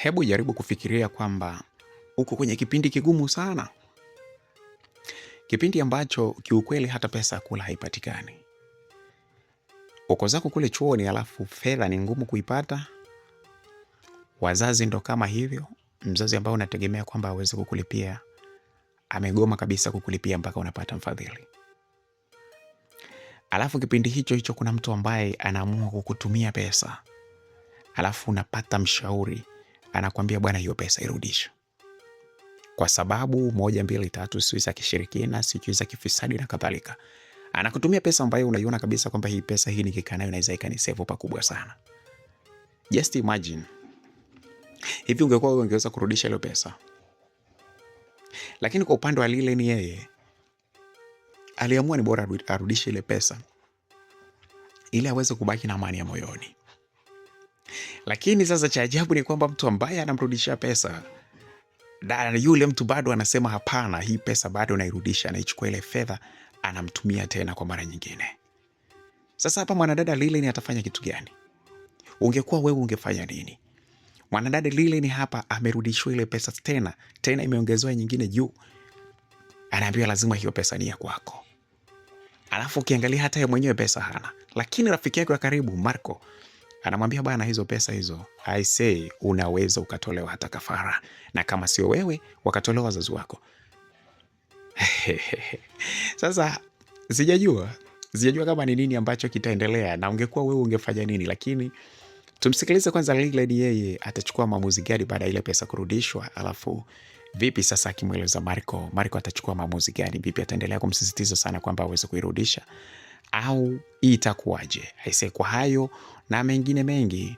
Hebu jaribu kufikiria kwamba uko kwenye kipindi kigumu sana, kipindi ambacho kiukweli hata pesa ya kula haipatikani. Uko zako kule chuoni, alafu fedha ni ngumu kuipata. Wazazi ndo kama hivyo, mzazi ambao unategemea kwamba aweze kukulipia amegoma kabisa kukulipia mpaka unapata mfadhili. Alafu kipindi hicho hicho kuna mtu ambaye anaamua kukutumia pesa, alafu unapata mshauri anakuambia, bwana, hiyo pesa irudishe kwa sababu 1 2 3, sio za kishirikina, sio za kifisadi na kadhalika. Anakutumia pesa ambayo unaiona kabisa kwamba hii pesa hii nikikaa nayo inaweza ikanisave pakubwa sana. Just imagine, hivi ungekuwa wewe ungeweza kurudisha ile pesa? Lakini kwa upande wa lile, ni yeye aliamua ni bora arudishe ile pesa ili aweze kubaki na amani ya moyoni. Lakini sasa cha ajabu ni kwamba mtu ambaye anamrudishia pesa, yule mtu bado anasema hapana, hii pesa bado nairudisha, anaichukua ile fedha anamtumia tena kwa mara nyingine. Sasa hapa mwanadada Lily atafanya kitu gani? Ungekuwa wewe ungefanya nini? Mwanadada Lily hapa amerudishwa ile pesa tena imeongezewa nyingine juu. Anaambiwa lazima hiyo pesa ni ya kwako. Alafu ukiangalia hata yeye mwenyewe pesa hana. Lakini rafiki yake wa karibu Marco anamwambia, bwana, hizo pesa hizo, I say, unaweza ukatolewa hata kafara, na kama sio wewe wakatolewa wazazi wako. Sasa sijajua kama ni nini ambacho kitaendelea na ungekuwa wewe ungefanya nini, lakini tumsikilize kwanza Lily, yeye atachukua maamuzi gani baada ya ile pesa kurudishwa. Alafu vipi sasa akimweleza Marco atachukua maamuzi gani? Vipi ataendelea kumsisitiza sana kwamba aweze kuirudisha au itakuwaje? Aisee, kwa hayo na mengine mengi,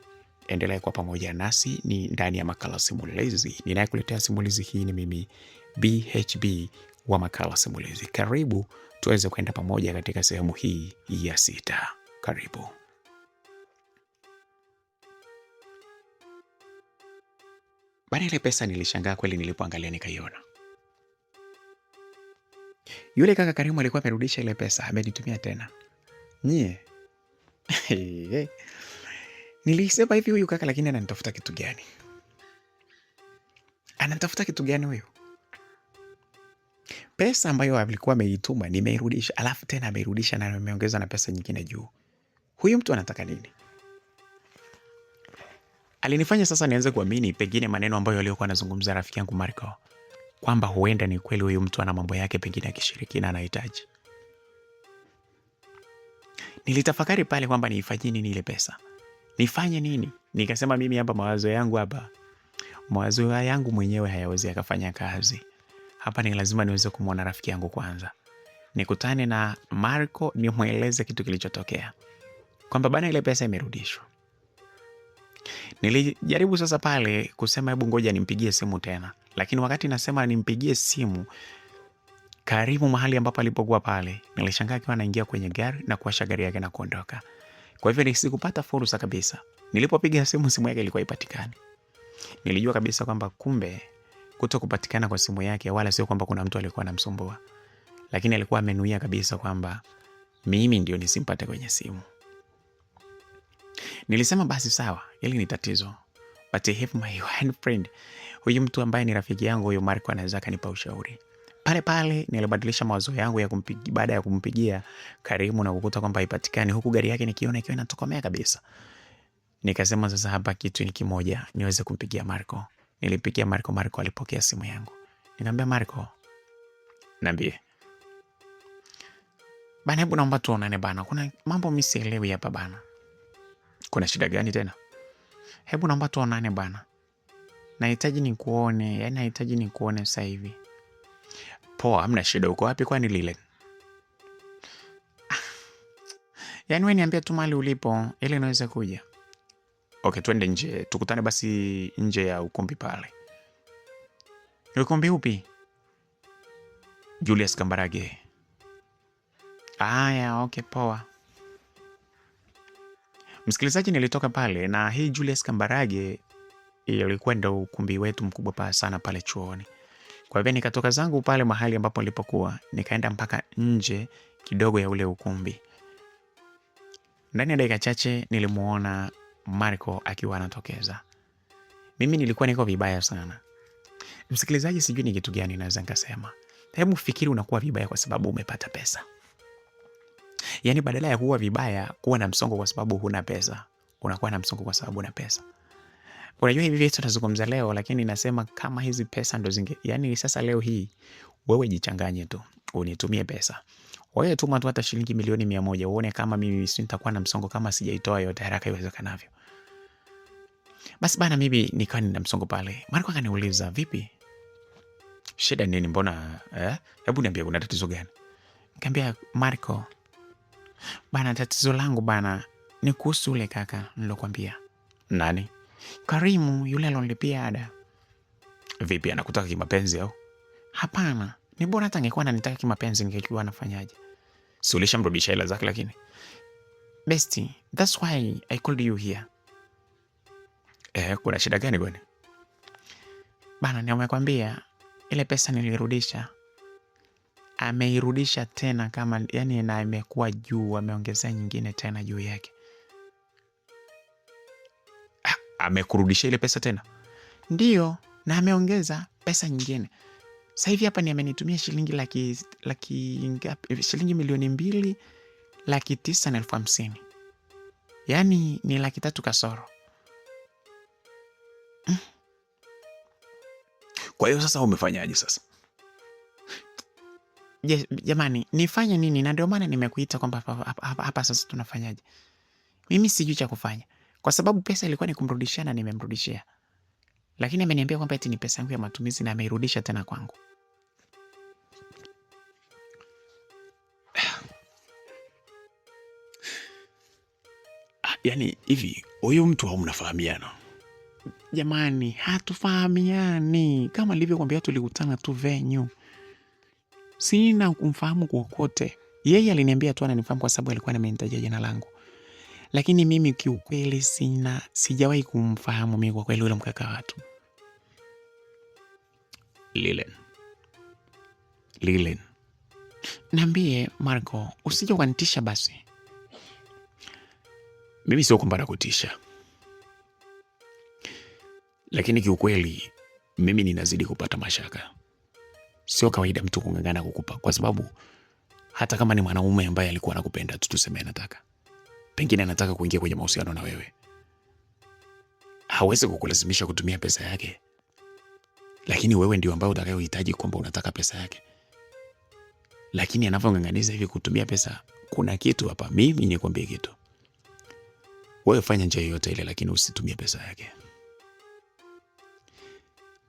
endelea kwa pamoja nasi. Ni ndani ya Makala Simulizi. Ninayekuletea simulizi hii ni mimi BHB wa Makala Simulizi. Karibu tuweze kwenda pamoja katika sehemu hii ya 6. Karibu. Baada ile pesa nilishangaa kweli nilipoangalia nikaiona. Yule kaka Karimu alikuwa amerudisha ile pesa, amenitumia tena. Nye. Nilisema hivi, huyu kaka lakini ananitafuta kitu gani? Anatafuta kitu gani huyu? Pesa ambayo alikuwa ameituma nimeirudisha, alafu tena ameirudisha na ameongeza na pesa nyingine juu. Huyu mtu anataka nini? Alinifanya sasa nianze kuamini pengine maneno ambayo aliyokuwa anazungumza rafiki yangu Marco, kwamba huenda ni kweli huyu mtu ana mambo yake pengine ya kishirikina anahitaji. Nilitafakari pale kwamba niifanyie nini ile pesa. Nifanye nini? Nikasema mimi hapa mawazo yangu mwenyewe hayawezi yakafanya kazi. Hapa ni lazima niweze kumwona rafiki yangu kwanza. Nikutane na Marco nimweleze kitu kilichotokea, kwamba bana ile pesa imerudishwa. Nilijaribu sasa pale kusema hebu ngoja nimpigie simu tena. Lakini wakati nasema nimpigie simu, karibu mahali ambapo alipokuwa pale, nilishangaa akiwa anaingia kwenye gari na kuwasha gari yake na kuondoka. Kwa hivyo nisikupata fursa kabisa. Nilipopiga simu yake ilikuwa haipatikani. Nilijua kabisa kwamba kumbe kutokupatikana kwa simu yake wala sio kwamba kuna mtu alikuwa anamsumbua, lakini alikuwa amenuia kabisa kwamba mimi ndio nisimpate kwenye simu. Nilisema basi sawa, hili ni tatizo, but I have my one friend. Huyu mtu ambaye ni rafiki yangu, huyu Marco, anaweza kanipa ushauri. Pale nilibadilisha mawazo yangu ya kumpigia, baada ya kumpigia Karimu na kukuta kwamba haipatikani, huku gari yake nikiona ikiwa inatokomea kabisa. Nikasema sasa hapa kitu ni kimoja, niweze kumpigia Marco. Nilipigia Marco alipokea simu yangu. Nikamwambia Marco, niambie. Bana, hebu naomba tuonane bana. Kuna mambo mimi sielewi hapa bana. Kuna shida gani tena? Hebu naomba tuonane bana. Nahitaji nikuone sasa hivi. Poa, hamna shida. Uko wapi kwani Lily? Yaani wewe niambia tu mahali ulipo ili naweza kuja. Okay, twende nje. Tukutane basi nje ya ukumbi pale. Ukumbi upi? Julius Kambarage. Aya, okay, poa. Msikilizaji, nilitoka pale na hii Julius Kambarage ilikuwa ndio ukumbi wetu mkubwa sana pale chuoni. Kwa hivyo nikatoka zangu pale mahali ambapo nilipokuwa, nikaenda mpaka nje kidogo ya ule ukumbi. Ndani ya dakika chache nilimuona Marco akiwa anatokeza. Mimi nilikuwa niko vibaya sana. Msikilizaji, sijui ni kitu gani naweza nikasema. Hebu fikiri unakuwa vibaya kwa sababu umepata pesa. Yaani badala ya kuwa vibaya, kuwa na msongo kwa sababu huna pesa, unakuwa na msongo kwa sababu una pesa. Unajua hivi vitu tunazungumza leo, lakini nasema kama hizi pesa ndo yaani sasa leo hii wewe jichanganye tu, unitumie pesa. Wewe tuma tu hata shilingi milioni 100 uone kama mimi nitakuwa na msongo kama sijaitoa yote haraka iwezekanavyo. Basi bana, mimi nikawa nina msongo pale. Marco akaniuliza, vipi? Shida nini, mbona hebu niambie kuna tatizo gani? Nikamwambia, Marco, bana, tatizo langu bana ni kuhusu ule kaka nilokuambia. Nani? Karimu, yule alonilipia ada. Vipi, anakutaka kimapenzi au? Hapana, ni bora hata angekuwa ananitaka kimapenzi ningekuwa nafanyaje? Si ulishamrudisha hela zake lakini. Bestie, that's why I called you here. Kuna shida gani bwana? Bana, nimekwambia ile pesa nilirudisha. Ameirudisha tena kama yani, na imekuwa juu, ameongezea nyingine tena juu yake. Amekurudisha ile pesa tena? Ndio, na ameongeza pesa nyingine. Sasa hivi hapa ni amenitumia shilingi shilingi milioni 2,950,000. Yaani ni 300,000 kasoro. Kwa hiyo sasa umefanyaje sasa? Jamani, nifanye nini? Na ndio maana nimekuita kwamba hapa sasa tunafanyaje? Mimi sijui cha kufanya. Kwa sababu pesa ilikuwa ni kumrudishia na nimemrudishia. Lakini ameniambia kwamba eti ni pesa yangu ya matumizi na ameirudisha tena kwangu. Yaani hivi huyu mtu haumnafahamiana? Jamani, hatufahamiani. Kama nilivyokuambia tulikutana tu venue. Sina kumfahamu kokote. Yeye aliniambia tu ananifahamu kwa sababu alikuwa amenitajia jina langu. Lakini mimi kiukweli sijawahi kumfahamu mimi kwa kweli yule mkaka watu. Lilen. Niambie Marco, usije ukanitisha basi. Mimi sio kwamba nakutisha. Lakini kiukweli mimi ninazidi kupata mashaka. Sio kawaida mtu kung'ang'ana kukupa, kwa sababu hata kama ni mwanaume ambaye alikuwa anakupenda tu, tuseme anataka, pengine anataka kuingia kwenye mahusiano na wewe, hawezi kukulazimisha kutumia pesa yake. Lakini wewe ndio ambao utakayohitaji kwamba unataka pesa yake. Lakini anavyong'ang'aniza hivi kutumia pesa, kuna kitu hapa. Mimi nikwambie kitu. Wewe fanya njia yoyote ile, lakini usitumie pesa yake.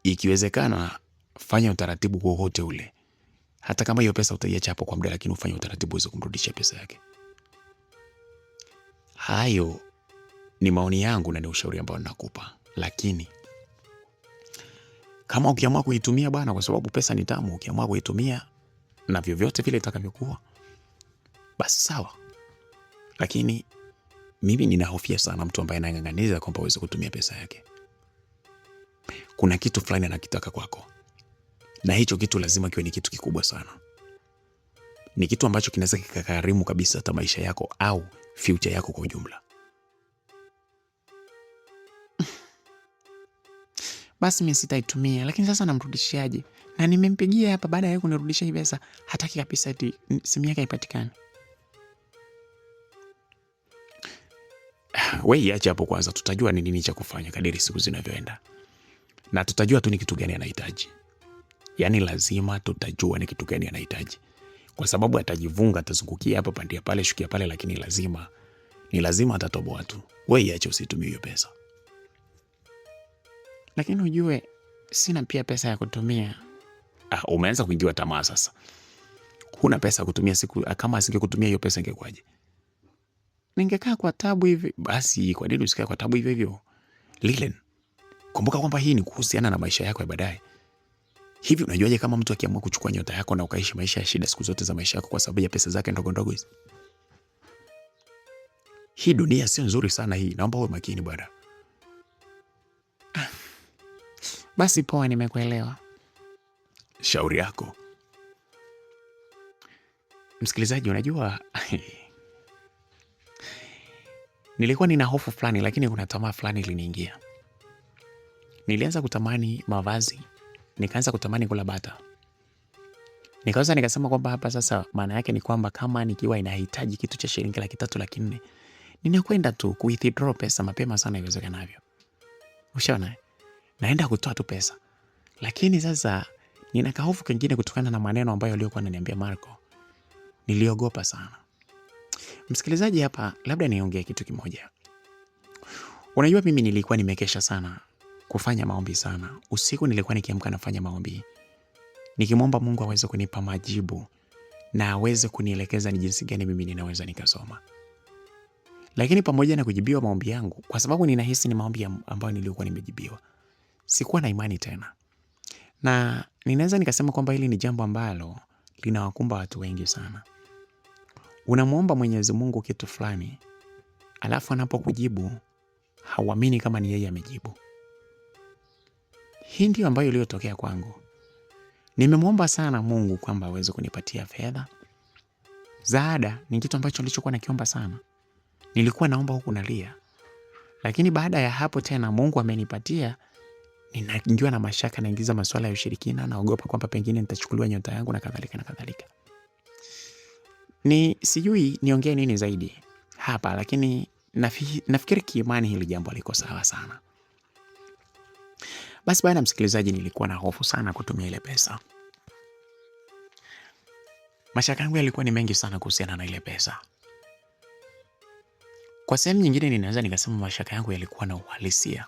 Ikiwezekana fanya utaratibu wowote ule. Hata kama hiyo pesa utaiacha hapo kwa muda, lakini ufanye utaratibu uweze kumrudishia pesa yake. Hayo ni maoni yangu na ni ushauri ambao nakupa. Lakini kama ukiamua kuitumia bwana, kwa sababu pesa ni tamu, ukiamua kuitumia na vyovyote vile itakavyokuwa, basi sawa. Lakini mimi ninahofia sana mtu ambaye anang'ang'aniza kwamba uweze kutumia pesa yake. Kuna kitu fulani anakitaka kwako. Na hicho kitu lazima kiwe ni kitu kikubwa sana. Ni kitu ambacho kinaweza kikagharimu kabisa hata maisha yako au future yako kwa ujumla. Basi mimi sitaitumia, lakini sasa namrudishiaje? Na nimempigia hapa baada ya kunirudishia hii pesa, hataki kabisa eti simu yake haipatikani. Wewe iache hapo kwanza, tutajua ni nini cha kufanya kadiri siku zinavyoenda. Na tutajua tu ni kitu gani anahitaji. Yaani lazima tutajua ni kitu gani anahitaji. Kwa sababu atajivunga, atazungukia hapa pandia pale, shukia pale, lakini lazima atatoboa tu. Wewe iache, usitumie hiyo pesa. Lakini ujue sina pia pesa ya kutumia. Umeanza kuingiwa tamaa sasa. Huna pesa ya kutumia kama asingekutumia hiyo pesa ingekwaje? Ningekaa kwa tabu hivi. Basi kwa nini usikae kwa tabu hivyo hivyo? Lilen, kumbuka kwamba hii ni kuhusiana na maisha yako ya baadaye. Hivi unajuaje kama mtu akiamua kuchukua nyota yako na ukaishi maisha ya shida siku zote za maisha yako kwa sababu ya pesa zake ndogo ndogo hizi? Hii dunia sio nzuri sana hii. Naomba uwe makini bwana. Basi poa, nimekuelewa. Shauri yako. Msikilizaji, unajua nilikuwa nina hofu fulani, lakini kuna tamaa fulani iliniingia. nilianza kutamani mavazi, nikaanza kutamani kula bata. Nikaweza nikasema kwamba hapa sasa maana yake ni kwamba kama nikiwa inahitaji kitu cha shilingi 300 400, ninakwenda tu withdraw pesa mapema sana iwezekanavyo. Ushaona? Naenda kutoa tu pesa. Lakini sasa nina kahofu kingine kutokana na maneno ambayo aliyokuwa ananiambia Marco. Niliogopa sana. Msikilizaji, hapa labda niongee kitu kimoja. Unajua mimi nilikuwa nimekesha sana kufanya maombi sana. Usiku nilikuwa nikiamka nafanya maombi, nikimwomba Mungu aweze kunipa majibu na aweze kunielekeza ni jinsi gani mimi ninaweza nikasoma. Lakini pamoja na kujibiwa maombi yangu, kwa sababu ninahisi ni maombi ambayo nilikuwa nimejibiwa, sikuwa na imani tena. Na ninaweza nikasema kwamba hili ni jambo ambalo linawakumba watu wengi sana. Unamuomba Mwenyezi Mungu kitu fulani, alafu anapokujibu hauamini kama ni yeye amejibu. Hii ndio ambayo iliyotokea kwangu. Nimemuomba sana Mungu kwamba aweze kunipatia fedha. Zaada ni kitu ambacho nilichokuwa nakiomba sana. Nilikuwa naomba huku nalia. Lakini baada ya hapo tena Mungu amenipatia, ninaingiwa na mashaka, naingiza masuala ya ushirikina, naogopa kwamba pengine nitachukuliwa nyota yangu na kadhalika na kadhalika. Sijui niongee nini zaidi hapa, lakini nafikiri kiimani hili jambo liko sawa sana. Basi bwana msikilizaji, nilikuwa na hofu sana kutumia ile pesa. Mashaka yangu yalikuwa ni mengi sana kuhusiana na ile pesa. Kwa sehemu nyingine ninaweza nikasema mashaka yangu yalikuwa na uhalisia,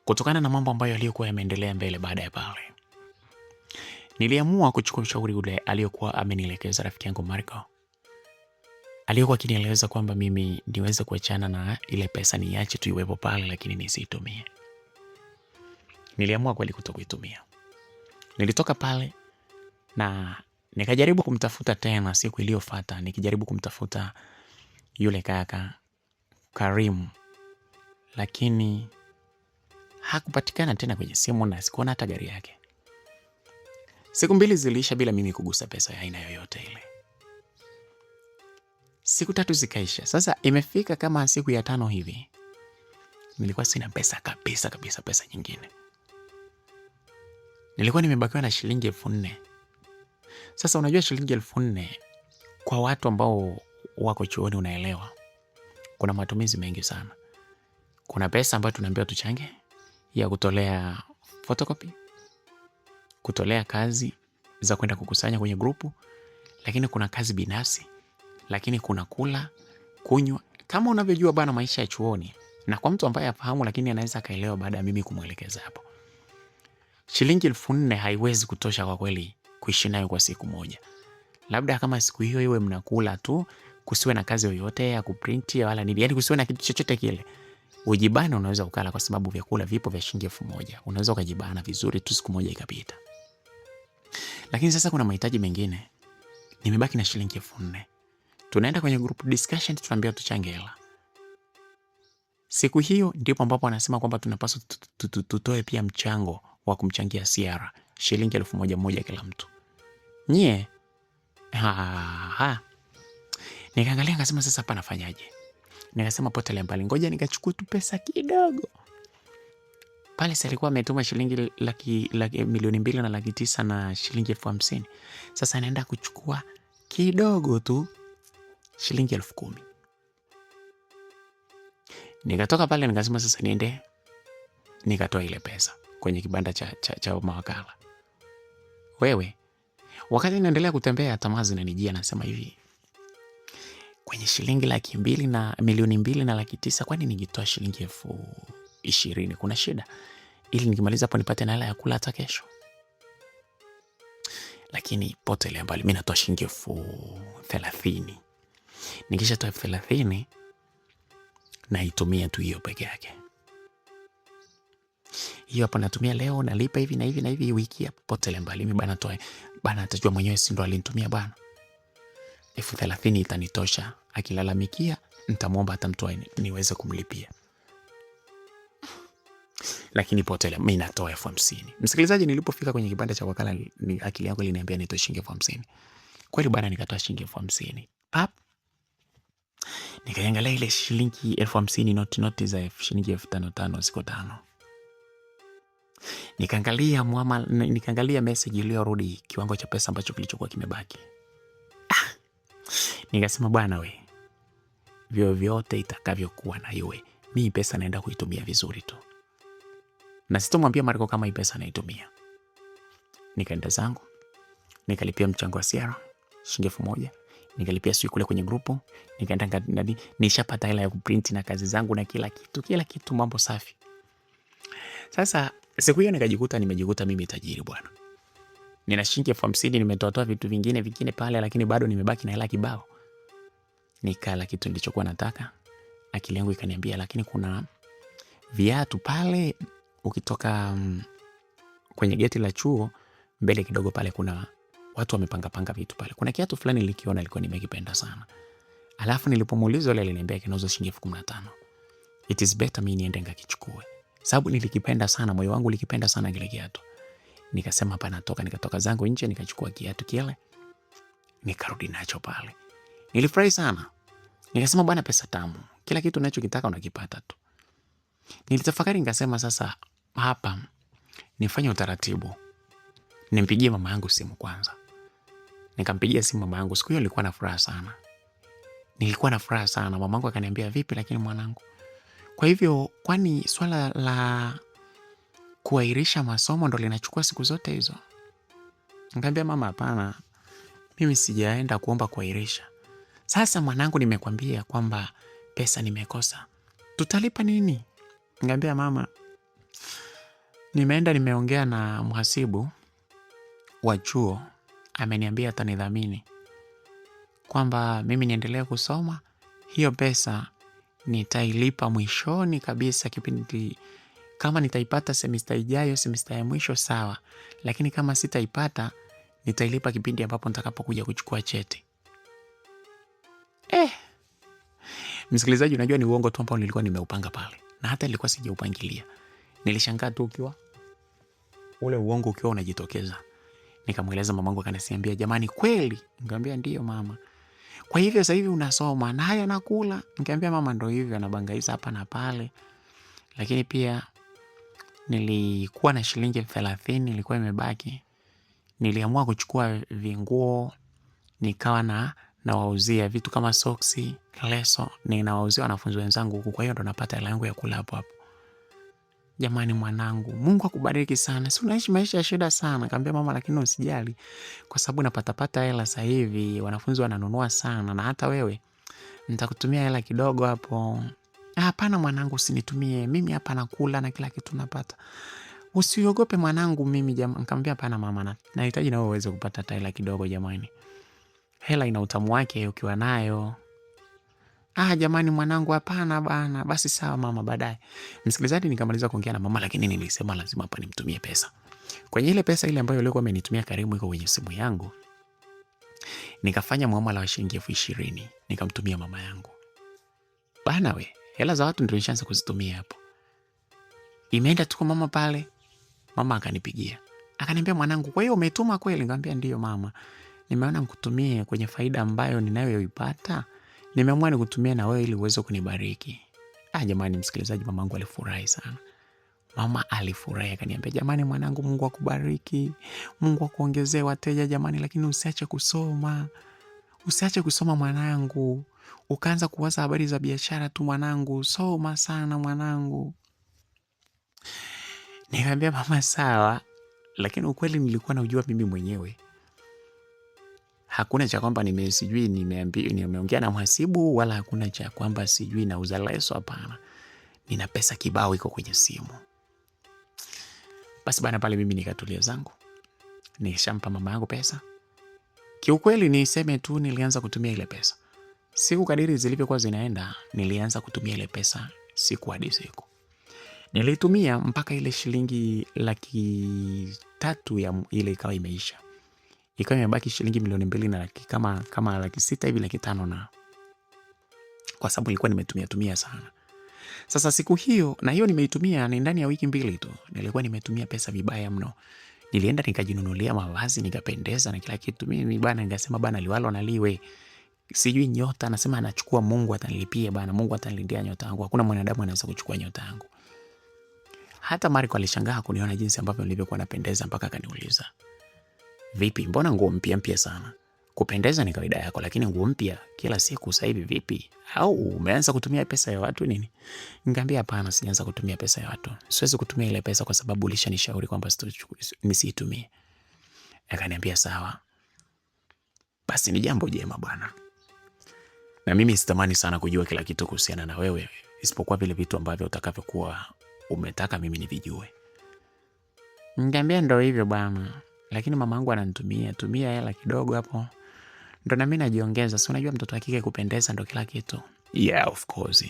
kutokana na mambo ambayo yalikuwa yameendelea mbele baada ya pale. Niliamua kuchukua ushauri ule aliyokuwa amenielekeza rafiki yangu Marco. Aliyokuwa akinieleza kwamba mimi niweze kuachana na ile pesa, niache tu iwepo pale lakini nisiitumie. Niliamua kweli kutokuitumia. Nilitoka pale na nikajaribu kumtafuta tena siku iliyofuata, nikijaribu kumtafuta yule kaka Karim, lakini hakupatikana tena kwenye simu na sikuona hata gari yake. Siku 2 ziliisha bila mimi kugusa pesa ya aina yoyote ile. Siku 3 zikaisha. Sasa imefika kama siku ya 5 hivi, nilikuwa sina pesa kabisa, pesa nyingine. Nilikuwa nimebakiwa na shilingi 4,000. Sasa unajua shilingi 4,000 kwa watu ambao wako chuoni, unaelewa, kuna matumizi mengi sana. Kuna pesa ambayo tunaambiwa tuchange ya kutolea photocopy, kutolea kazi za kwenda kukusanya kwenye grupu, lakini kuna kazi binafsi, lakini kuna kula, kunywa. Kama unavyojua bana maisha ya chuoni, na kwa mtu ambaye afahamu lakini anaweza kaelewa baada ya mimi kumwelekeza hapo, shilingi 4,000 haiwezi kutosha kwa kweli kuishi nayo kwa siku moja. Labda kama siku hiyo iwe mnakula tu, kusiwe na kazi yoyote ya kuprinti wala nini, yani kusiwe na kitu chochote kile, ujibana unaweza ukala, kwa sababu vyakula vipo vya shilingi 1,000. Unaweza ukajibana vizuri tu, siku moja ikapita. Lakini sasa kuna mahitaji mengine. Nimebaki na shilingi 4,000. Tunaenda kwenye group discussion, tunaambiwa tuchange hela. Siku hiyo ndipo ambapo anasema kwamba tunapaswa tutoe pia mchango wa kumchangia Siara, shilingi 1,000 kila mtu. Nyie nikaangalia nikasema sasa hapa nafanyaje? Nikasema potelea mbali, ngoja nikachukua tu pesa kidogo. Pale sasa alikuwa ametuma shilingi 2,200,000 na 900,000 na shilingi 50,000. Sasa naenda kuchukua kidogo tu shilingi 10,000. Nikatoka pale nikasema sasa niende nikatoa ile pesa kwenye kibanda cha mawakala. Wewe, wakati naendelea kutembea, tamaa zinanijia, nasema hivi, kwenye shilingi 200,000 na 2,200,000 na 900,000, kwani ningitoa shilingi 20,000 kuna shida? Ili nikimaliza hapo nipate na hela ya kula hata kesho. Lakini potelea mbali, mimi natoa shilingi 30,000. Nikisha toa 30,000 na itumia tu hiyo peke yake. Hiyo hapo natumia leo, nalipa hivi na hivi na hivi, wiki hapo potelea mbali. Mimi bana toa, bana atajua mwenyewe, si ndo alinitumia bana. 30,000 itanitosha. Akilalamikia nitamuomba atamtoa niweze kumlipia. Lakini potelea, mimi natoa 50,000. Msikilizaji, nilipofika kwenye kibanda cha wakala, akili yangu iliniambia nitoe shilingi 50,000. Kweli bana, nikatoa shilingi 50,000. Nikaangalia ile shilingi 50,000 noti za shilingi 5,500 ziko 5. Nikaangalia message iliyorudi, kiwango cha pesa ambacho kilichokuwa kimebaki. Nikasema bwana we, vyovyote itakavyokuwa na iwe, mimi pesa naenda kuitumia vizuri tu. Na sitomwambia Marco kama hii pesa naitumia. Nikaenda zangu, nikalipia mchango wa Sierra shilingi 1,000, nikalipia sui kule kwenye grupu, nikaenda nishapata hela ya kuprint na kazi zangu na kila kitu, mambo safi. Sasa siku hiyo nimejikuta mimi tajiri bwana. Nina shilingi 50,000, nimetoa vitu vingine pale, lakini bado nimebaki na hela kibao. Nikala kitu nilichokuwa nataka. Akili yangu ikaniambia lakini kuna viatu pale ukitoka kwenye geti la chuo mbele kidogo pale kuna watu wamepanga vitu pale. Kuna kiatu fulani nilikiona ilikuwa nimekipenda sana. Alafu nilipomuuliza yule aliniambia kinauzwa shilingi 15,000. It is better mimi niende ngakichukue. Sababu nilikipenda sana, moyo wangu ulikipenda sana kile kiatu. Nikasema hapa nikatoka zangu nje nikachukua kiatu kile. Nikarudi nacho pale. Nilifurahi sana. Nikasema bwana, pesa tamu. Kila kitu unachokitaka unakipata tu. Nilitafakari nikasema sasa hapa nifanye utaratibu. Nimpigie mama yangu simu kwanza. Nikampigia simu mama yangu. Siku hiyo nilikuwa na furaha sana. Mama yangu akaniambia vipi lakini mwanangu? Kwa hivyo kwani swala la kuahirisha masomo ndo linachukua siku zote hizo? Nikamwambia mama, hapana. Mimi sijaenda kuomba kuahirisha. Sasa mwanangu, nimekwambia kwamba pesa nimekosa. Tutalipa nini? Nikamwambia mama, nimeongea na mhasibu wa chuo, ameniambia atanidhamini kwamba mimi niendelee kusoma. Hiyo pesa nitailipa mwishoni kabisa kipindi, kama nitaipata semester ijayo, semester ya mwisho sawa, lakini kama sitaipata nitailipa kipindi ambapo nitakapokuja kuchukua cheti. Msikilizaji, unajua ni uongo tu ambao nilikuwa nimeupanga pale, na hata nilikuwa sijaupangilia. Nilishangaa tu ule uongo ukiwa unajitokeza. Nikamweleza mamangu, akaniambia jamani, kweli? Nikamwambia ndio mama. Kwa hivyo sasa hivi unasoma na haya nakula? Nikamwambia mama, ndio hivyo, anabangaiza hapa na pale. Lakini pia nilikuwa na shilingi 30 ilikuwa imebaki. Niliamua kuchukua vinguo, nikawa nawauzia vitu kama soksi, leso, ninawauzia wanafunzi wenzangu huku. Kwa hiyo ndo napata hela yangu ya kula hapo. Jamani mwanangu, Mungu akubariki sana. Si unaishi maisha ya shida sana. Nikamwambia mama, lakini usijali, kwa sababu napata hela sasa hivi, wanafunzi wananunua sana, na hata wewe nitakutumia hela kidogo hapo. Hapana mwanangu, usinitumie. Mimi hapa nakula na kila kitu napata. Usiogope mwanangu mimi jamani. Nikamwambia hapana mama, nahitaji na wewe uweze kupata hela kidogo jamani. Hela ina utamu wake ukiwa nayo. Jamani mwanangu, hapana bana. Basi sawa mama, baadaye. Msikilizaji, nikamaliza kuongea na mama, lakini nilisema lazima hapa nimtumie pesa. Kwenye ile pesa ile ambayo alikuwa amenitumia Karimu iko kwenye simu yangu. Nikafanya muamala wa shilingi 20,000 nikamtumia mama yangu. Bana we, hela za watu ndio nishaanza kuzitumia hapo. Imeenda tu kwa mama pale. Mama akanipigia. Akaniambia mwanangu, kwa hiyo umetuma kweli? Nikamwambia ndio mama. Nimeona nikutumie kwenye faida ambayo ninayoipata. Nimeamua nikutumie na wewe ili uweze kunibariki. Jamani msikilizaji, mamangu alifurahi sana. Mama alifurahi, akaniambia jamani mwanangu, Mungu akubariki. Mungu akuongezee wateja jamani, lakini usiache kusoma. Usiache kusoma mwanangu. Ukaanza kuwaza habari za biashara tu mwanangu. Soma sana mwanangu. Nikamwambia mama sawa, lakini ukweli nilikuwa naujua mimi mwenyewe. Hakuna cha kwamba nimeongea na mhasibu, wala hakuna cha kwamba sijui nauza leso, hapana. Nina pesa kibao iko kwenye simu. Basi bana pale mimi nikatulia zangu. Nishampa mama yangu pesa. Kiukweli niseme tu nilianza kutumia ile pesa. Siku kadiri zilivyokuwa zinaenda, nilianza kutumia ile pesa siku hadi siku. Nilitumia mpaka ile shilingi 300,000 ya ile ikawa imeisha. Ikawa imebaki shilingi 2,200,000 na kama 600,000 hivi 500,000 na. Kwa sababu nilikuwa nimetumia sana. Sasa siku hiyo, na hiyo nimeitumia ni ndani ya wiki 2 tu. Nilikuwa nimetumia pesa vibaya mno. Nilienda nikajinunulia mavazi, nikapendeza na kila kitu. Mimi bana nikasema bana liwalo na liwe. sijui nyota, anasema anachukua, Mungu atanilipia bana, Mungu atanilindia nyota yangu. Hakuna mwanadamu anaweza kuchukua nyota yangu. Hata Marco alishangaa kuniona jinsi ambavyo nilivyokuwa napendeza, mpaka akaniuliza, vipi, mbona nguo mpya sana? Kupendeza ni kawaida yako, lakini nguo mpya kila siku sasa hivi vipi? Au umeanza kutumia pesa ya watu nini? Nikamwambia hapana, sijaanza kutumia pesa ya watu. Siwezi kutumia ile pesa kwa sababu ulishanishauri kwamba nisiitumie. Akaniambia sawa. Basi ni jambo jema bwana. Na mimi sitamani sana kujua kila kitu kuhusiana na wewe, isipokuwa vile vitu ambavyo utakavyokuwa umetaka mimi nivijue. Nikamwambia ndio hivyo bwana, lakini mamangu ananitumia hela kidogo hapo. Ndo na mimi najiongeza, si unajua mtoto wa kike kupendeza ndo kila kitu. Yeah, of course.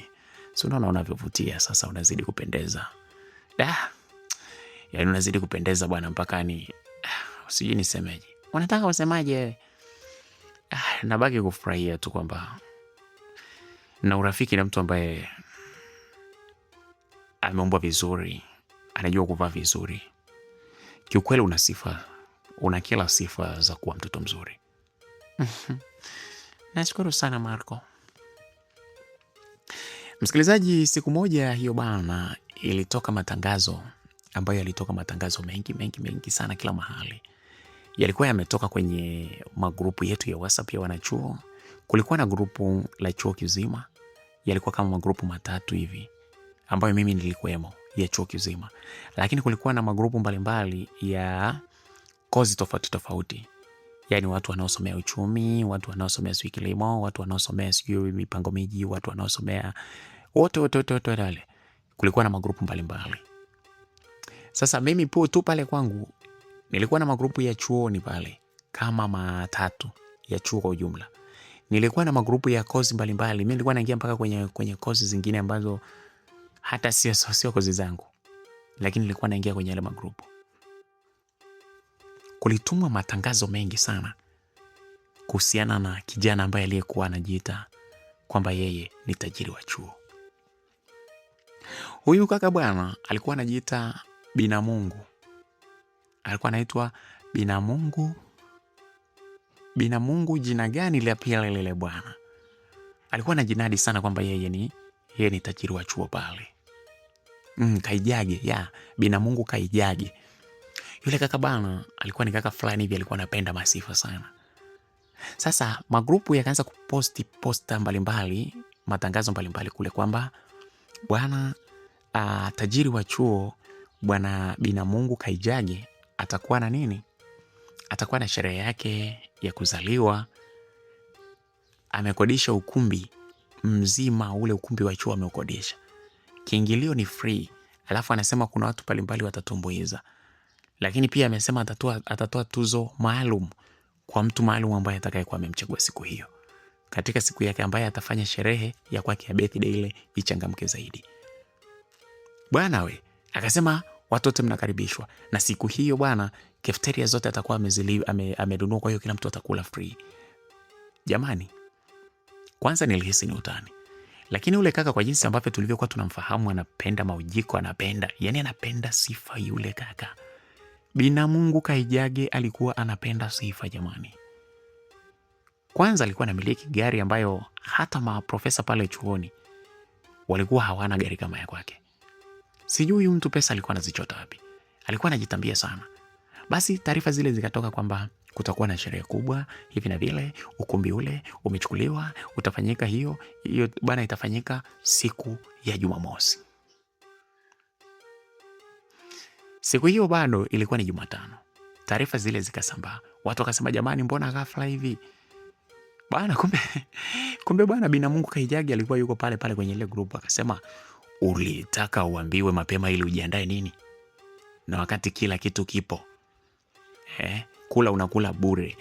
Si unaona unavyovutia sasa, unazidi kupendeza. Yaani unazidi kupendeza bwana, mpaka ni sijui nisemeje. Unataka usemaje wewe? Nabaki kufurahia tu kwamba na urafiki na mtu ambaye ameumbwa vizuri, anajua kuvaa vizuri. Kiukweli una sifa, una kila sifa za kuwa mtoto mzuri. Nashukuru sana Marco. Msikilizaji, siku moja hiyo bana ilitoka matangazo ambayo yalitoka matangazo mengi sana kila mahali. Yalikuwa yametoka kwenye magrupu yetu ya WhatsApp ya wanachuo. Kulikuwa na grupu la chuo kizima. Yalikuwa kama magrupu 3 hivi ambayo mimi nilikuwemo, ya chuo kizima. Lakini kulikuwa na magrupu mbalimbali ya kozi tofauti. Yaani watu wanaosomea uchumi, watu wanaosomea kilimo, watu wanaosomea mipango miji, watu wanaosomea wote wale. Kulikuwa na magrupu mbalimbali. Sasa mimi tu pale kwangu nilikuwa na magrupu ya chuoni pale kama 3 ya chuo kwa ujumla. Nilikuwa na magrupu ya kozi mbalimbali. Mimi nilikuwa naingia mpaka kwenye kozi zingine ambazo hata sio kozi zangu. Lakini nilikuwa naingia kwenye yale magrupu. Kulitumwa matangazo mengi sana kuhusiana na kijana ambaye aliyekuwa anajiita kwamba yeye ni tajiri wa chuo. Huyu kaka bwana alikuwa anajiita Binamungu. Alikuwa anaitwa Binamungu. Binamungu, jina gani la pili lile bwana? Alikuwa anajinadi sana kwamba yeye ni tajiri wa chuo pale. Kaijage, Binamungu Kaijage. Yule kaka bana alikuwa ni kaka fulani hivi, alikuwa anapenda masifa sana. Sasa magrupu yakaanza kuposti posta mbalimbali, matangazo mbalimbali kule kwamba bwana tajiri wa chuo bwana Binamungu Kaijage atakuwa na nini? Atakuwa na sherehe yake ya kuzaliwa. Amekodisha ukumbi mzima, ule ukumbi wa chuo ameukodisha. Kiingilio ni free. Alafu anasema kuna watu mbalimbali watatumbuiza. Lakini pia amesema atatoa tuzo maalum kwa mtu maalum ambaye atakayekuwa amemchagua siku hiyo. Katika siku yake ambaye atafanya sherehe ya kwake ya birthday ile ichangamke zaidi. Bwana we, akasema watu wote mnakaribishwa. Na siku hiyo bwana, cafeteria zote atakuwa amenunua, kwa hiyo kila mtu atakula free. Jamani, kwanza nilihisi ni utani. Lakini ule kaka kwa jinsi ambavyo tulivyokuwa tunamfahamu, anapenda maujiko, anapenda sifa yule kaka. Binamungu Kaijage alikuwa anapenda sifa jamani. Kwanza alikuwa anamiliki gari ambayo hata maprofesa pale chuoni walikuwa hawana gari kama ya kwake. Sijui huyu mtu pesa alikuwa anazichota wapi. Alikuwa anajitambia sana. Basi taarifa zile zikatoka kwamba kutakuwa na sherehe kubwa hivi na vile, ukumbi ule umechukuliwa, utafanyika hiyo bana, itafanyika siku ya Jumamosi. Siku hiyo bado ilikuwa ni Jumatano. Taarifa zile zikasambaa. Watu wakasema jamani, mbona ghafla hivi? Bana kumbe bana Binamungu Kaijage alikuwa yuko pale kwenye ile group, akasema ulitaka uambiwe mapema ili ujiandae nini? Na wakati kila kitu kipo. Kula unakula bure,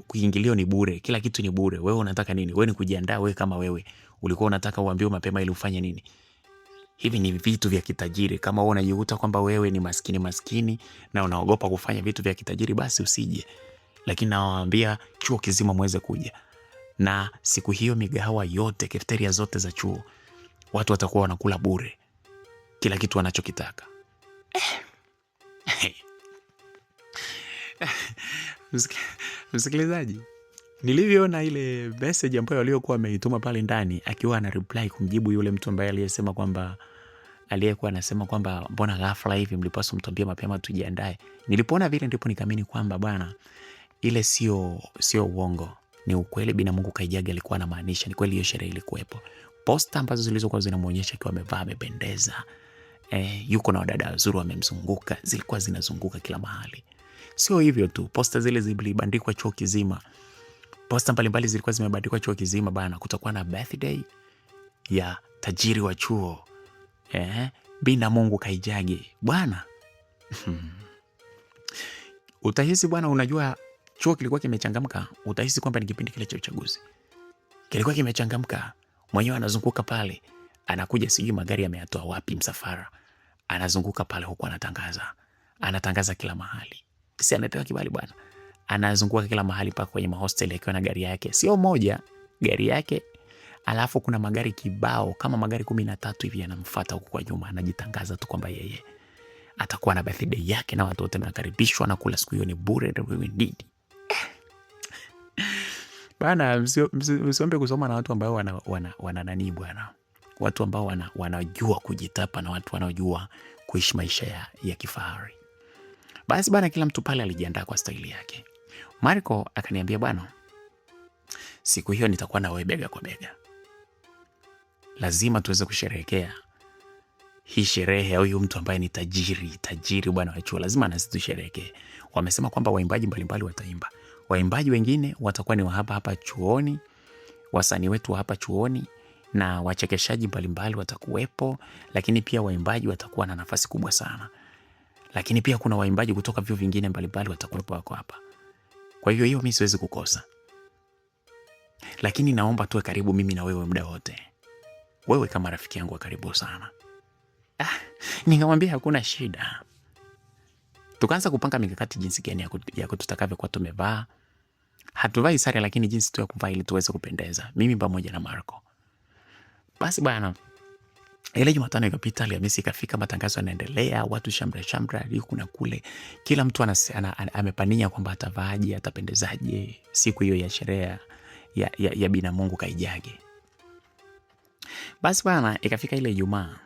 kuingilio ni bure, kila kitu ni bure. Wewe unataka nini? Wewe ni kujiandaa. Wewe kama wewe ulikuwa unataka uambiwe mapema ili ufanye nini? Hivi ni vitu vya kitajiri. Kama wewe unajikuta kwamba wewe ni maskini na unaogopa kufanya vitu vya kitajiri, basi usije. Lakini nawaambia chuo kizima muweze kuja. Na siku hiyo migahawa yote, cafeteria zote za chuo, watu watakuwa wanakula bure kila kitu wanachokitaka. Msikilizaji, Nilivyoona ile message ambayo aliyokuwa ameituma pale ndani akiwa ana reply kumjibu yule mtu ambaye aliyesema kwamba aliyekuwa anasema kwamba mbona ghafla hivi, mlipaswa mtuambie mapema tujiandae. Nilipoona vile ndipo nikaamini kwamba bwana, ile sio uongo, ni ukweli. Bina Mungu Kaijaga alikuwa anamaanisha, ni kweli hiyo sherehe ilikuwepo. Posta ambazo zilizokuwa zinamuonyesha akiwa amevaa amependeza, yuko na wadada wazuri wamemzunguka, zilikuwa zinazunguka kila mahali. Sio hivyo tu, posta zile zilibandikwa chuo kizima. Posta mbalimbali zilikuwa zimebandikwa chuo kizima bana, kutakuwa na birthday ya tajiri wa chuo, Bina Mungu Kaijage bwana. Utahisi bwana, unajua chuo kilikuwa kimechangamka. Utahisi kwamba ni kipindi kile cha uchaguzi, kilikuwa kimechangamka. Mwenyewe anazunguka pale, anakuja sijui magari ameyatoa wapi, msafara anazunguka pale huko, anatangaza kila mahali. Si anapewa kibali bwana, anazunguka kila mahali paka kwenye mahostel akiwa na gari yake, sio moja, gari yake. Alafu kuna magari kibao kama magari 13 hivi yanamfuata huko kwa nyuma, anajitangaza tu kwamba yeye atakuwa na birthday yake na watu wote wanakaribishwa na kula siku hiyo ni bure ndio bana. Msiombe kusoma na watu ambao wana nani bwana, watu ambao wanajua kujitapa na watu wanaojua kuishi maisha ya kifahari. Basi bana, kila mtu pale alijiandaa kwa staili yake. Marco akaniambia bwana, siku hiyo nitakuwa na wewe bega kwa bega, lazima tuweze kusherehekea hii sherehe ya huyu mtu ambaye ni tajiri bwana wa chuo, lazima nasi tusherehekee. Wamesema kwamba waimbaji mbalimbali wataimba. Waimbaji wengine watakuwa ni wa hapa chuoni, wasanii wetu wa hapa chuoni, na wachekeshaji mbalimbali watakuwepo, lakini pia waimbaji watakuwa na nafasi kubwa sana. Lakini pia kuna waimbaji kutoka vyuo vingine mbalimbali watakuwepo wako hapa. Kwa hiyo mimi siwezi kukosa. Lakini naomba tuwe karibu mimi na wewe muda wote. Wewe kama rafiki yangu wa karibu sana. Nikamwambia hakuna shida. Tukaanza kupanga mikakati jinsi gani ya tutakavyokuwa tumevaa. Hatuvai sare, lakini jinsi tu ya kuvaa ili tuweze kupendeza, mimi pamoja na Marco. Basi bwana, ile Jumatano ikapita, Alhamisi ikafika, matangazo yanaendelea, watu shamra huku na kule. Kila mtu amepania kwamba atavaaje, atapendezaje siku hiyo ya sherehe ya Bina Mungu Kaijage. Basi bwana, ikafika ile Ijumaa,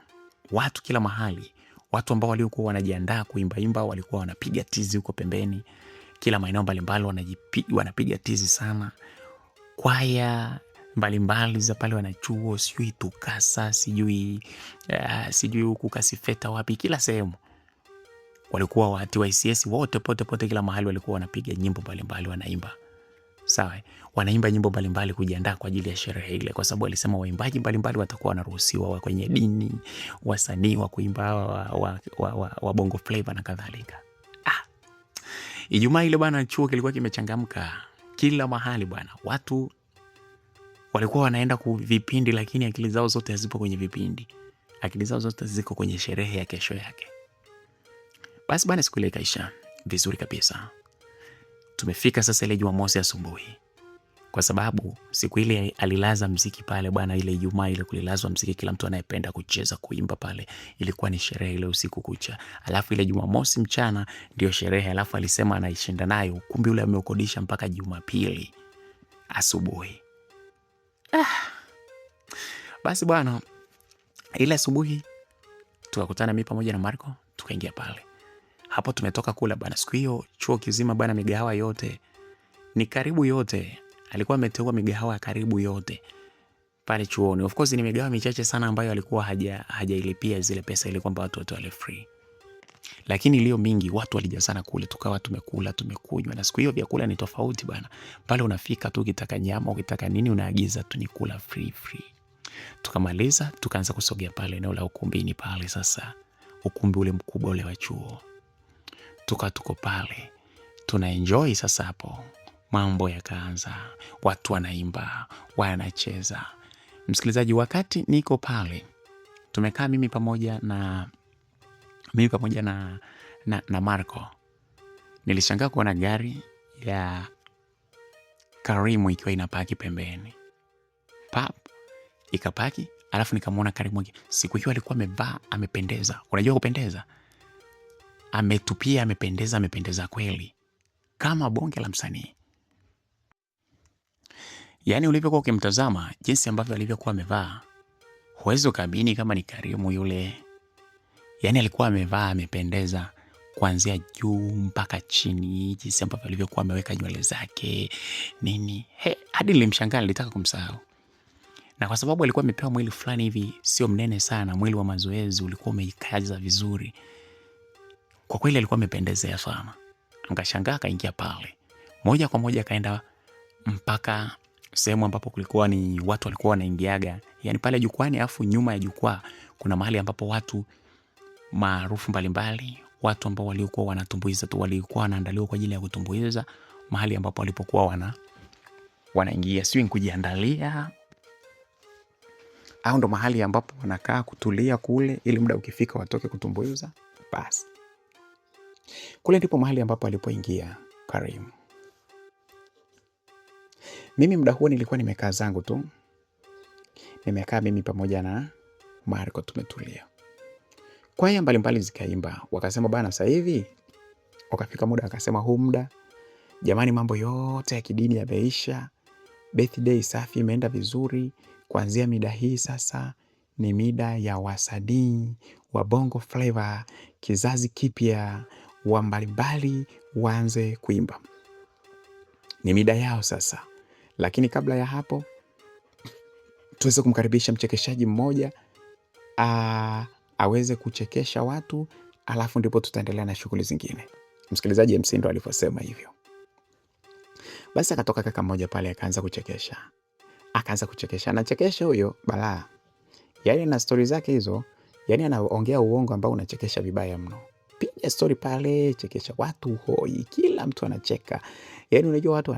watu kila mahali, watu ambao waliokuwa wanajiandaa kuimba walikuwa wanapiga tizi huko pembeni, kila maeneo mbalimbali wanapiga tizi sana. Kwaya mbalimbali za pale wanachuo, sijui Tukasa, sijui huku Kasifeta wapi, kila sehemu walikuwa watu wa ICS wote, pote kila mahali walikuwa wanapiga nyimbo mbalimbali, wanaimba. Sawa, wanaimba nyimbo mbalimbali kujiandaa kwa ajili ya sherehe ile, kwa sababu walisema waimbaji mbalimbali watakuwa wanaruhusiwa, wa kwenye dini, wasanii wa kuimba wa bongo flavor na kadhalika. Ijumaa ile bwana, chuo kilikuwa kimechangamka kila mahali bwana. Watu walikuwa wanaenda ku vipindi, lakini akili zao zote hazipo kwenye vipindi. Akili zao zote ziko kwenye sherehe ya kesho yake. Basi bwana, siku ile ikaisha vizuri kabisa. Tumefika sasa ile Jumamosi asubuhi, kwa sababu siku ile alilaza mziki pale bwana. Ile Ijumaa ile kulilazwa mziki, kila mtu anayependa kucheza kuimba pale, ilikuwa ni sherehe ile usiku kucha. Alafu ile Jumamosi mchana ndio sherehe. Alafu alisema anaishinda nayo ukumbi ule ameukodisha mpaka Jumapili asubuhi. Basi bwana, ile asubuhi tukakutana mimi pamoja na Marco, tukaingia pale. Hapo tumetoka kula bwana. Siku hiyo chuo kizima bwana, migahawa yote ni karibu yote, alikuwa ameteua migahawa karibu yote pale chuoni. Of course ni migahawa michache sana ambayo alikuwa hajailipia zile pesa ili kwamba watu wote wale free, lakini iliyo mingi watu walijazana kule, tukawa tumekula tumekunywa. Na siku hiyo vyakula ni tofauti bwana. Pale unafika tu, ukitaka nyama ukitaka nini unaagiza tu, ni kula free. Tukamaliza tukaanza kusogea pale eneo la ukumbini pale. Sasa ukumbi ule mkubwa ule wa chuo, tuko pale tuna enjoy. Sasa hapo mambo yakaanza, watu wanaimba, wanacheza. Msikilizaji, wakati niko pale tumekaa mimi pamoja na Marco, nilishangaa kuona gari ya Karimu ikiwa inapaki pembeni. Ikapaki, alafu nikamwona Karimu. Siku hiyo alikuwa amevaa amependeza. Unajua kupendeza? Ametupia amependeza kweli, kama bonge la msanii. Yaani ulivyokuwa ukimtazama jinsi ambavyo alivyokuwa amevaa, huwezi ukaamini kama ni Karimu yule. Yaani alikuwa amevaa amependeza kuanzia juu mpaka chini, jinsi ambavyo alivyokuwa ameweka nywele zake nini. Hadi nilimshangaa, nilitaka kumsahau. Na kwa sababu alikuwa amepewa mwili fulani hivi sio mnene sana, mwili wa mazoezi ulikuwa umeikaza vizuri. Kwa kweli alikuwa amependezea sana. Nikashangaa akaingia pale. Moja kwa moja akaenda mpaka sehemu ambapo kulikuwa ni watu walikuwa wanaingiaga. Yaani pale jukwani, afu nyuma ya jukwaa kuna mahali ambapo watu maarufu mbalimbali, watu ambao walikuwa wanatumbuiza tu, walikuwa wanaandaliwa kwa ajili ya kutumbuiza, mahali ambapo walipokuwa wanaingia, sio kujiandalia, au ndo mahali ambapo wanakaa kutulia kule ili muda ukifika watoke kutumbuiza. Basi kule ndipo mahali ambapo alipoingia Karim. Mimi muda huo nilikuwa nimekaa zangu tu, nimekaa mimi pamoja na Marco, tumetulia. Kwaya mbalimbali zikaimba, wakasema bana sasa hivi. Wakafika muda akasema huu muda jamani, mambo yote ya kidini yameisha, birthday safi imeenda vizuri, kuanzia mida hii sasa ni mida ya wasanii wa Bongo Flava kizazi kipya wa mbalimbali waanze kuimba, ni mida yao sasa. Lakini kabla ya hapo tuweze kumkaribisha mchekeshaji mmoja aweze kuchekesha watu, alafu ndipo tutaendelea na shughuli zingine. Msikilizaji, MC ndo alivyosema hivyo. Basi akatoka kaka mmoja pale akaanza kuchekesha. Anachekesha huyo balaa. Yaani na story zake hizo, yaani anaongea uongo ambao unachekesha vibaya mno. Piga story pale, chekesha watu hoi, kila mtu anacheka. Yaani unajua watu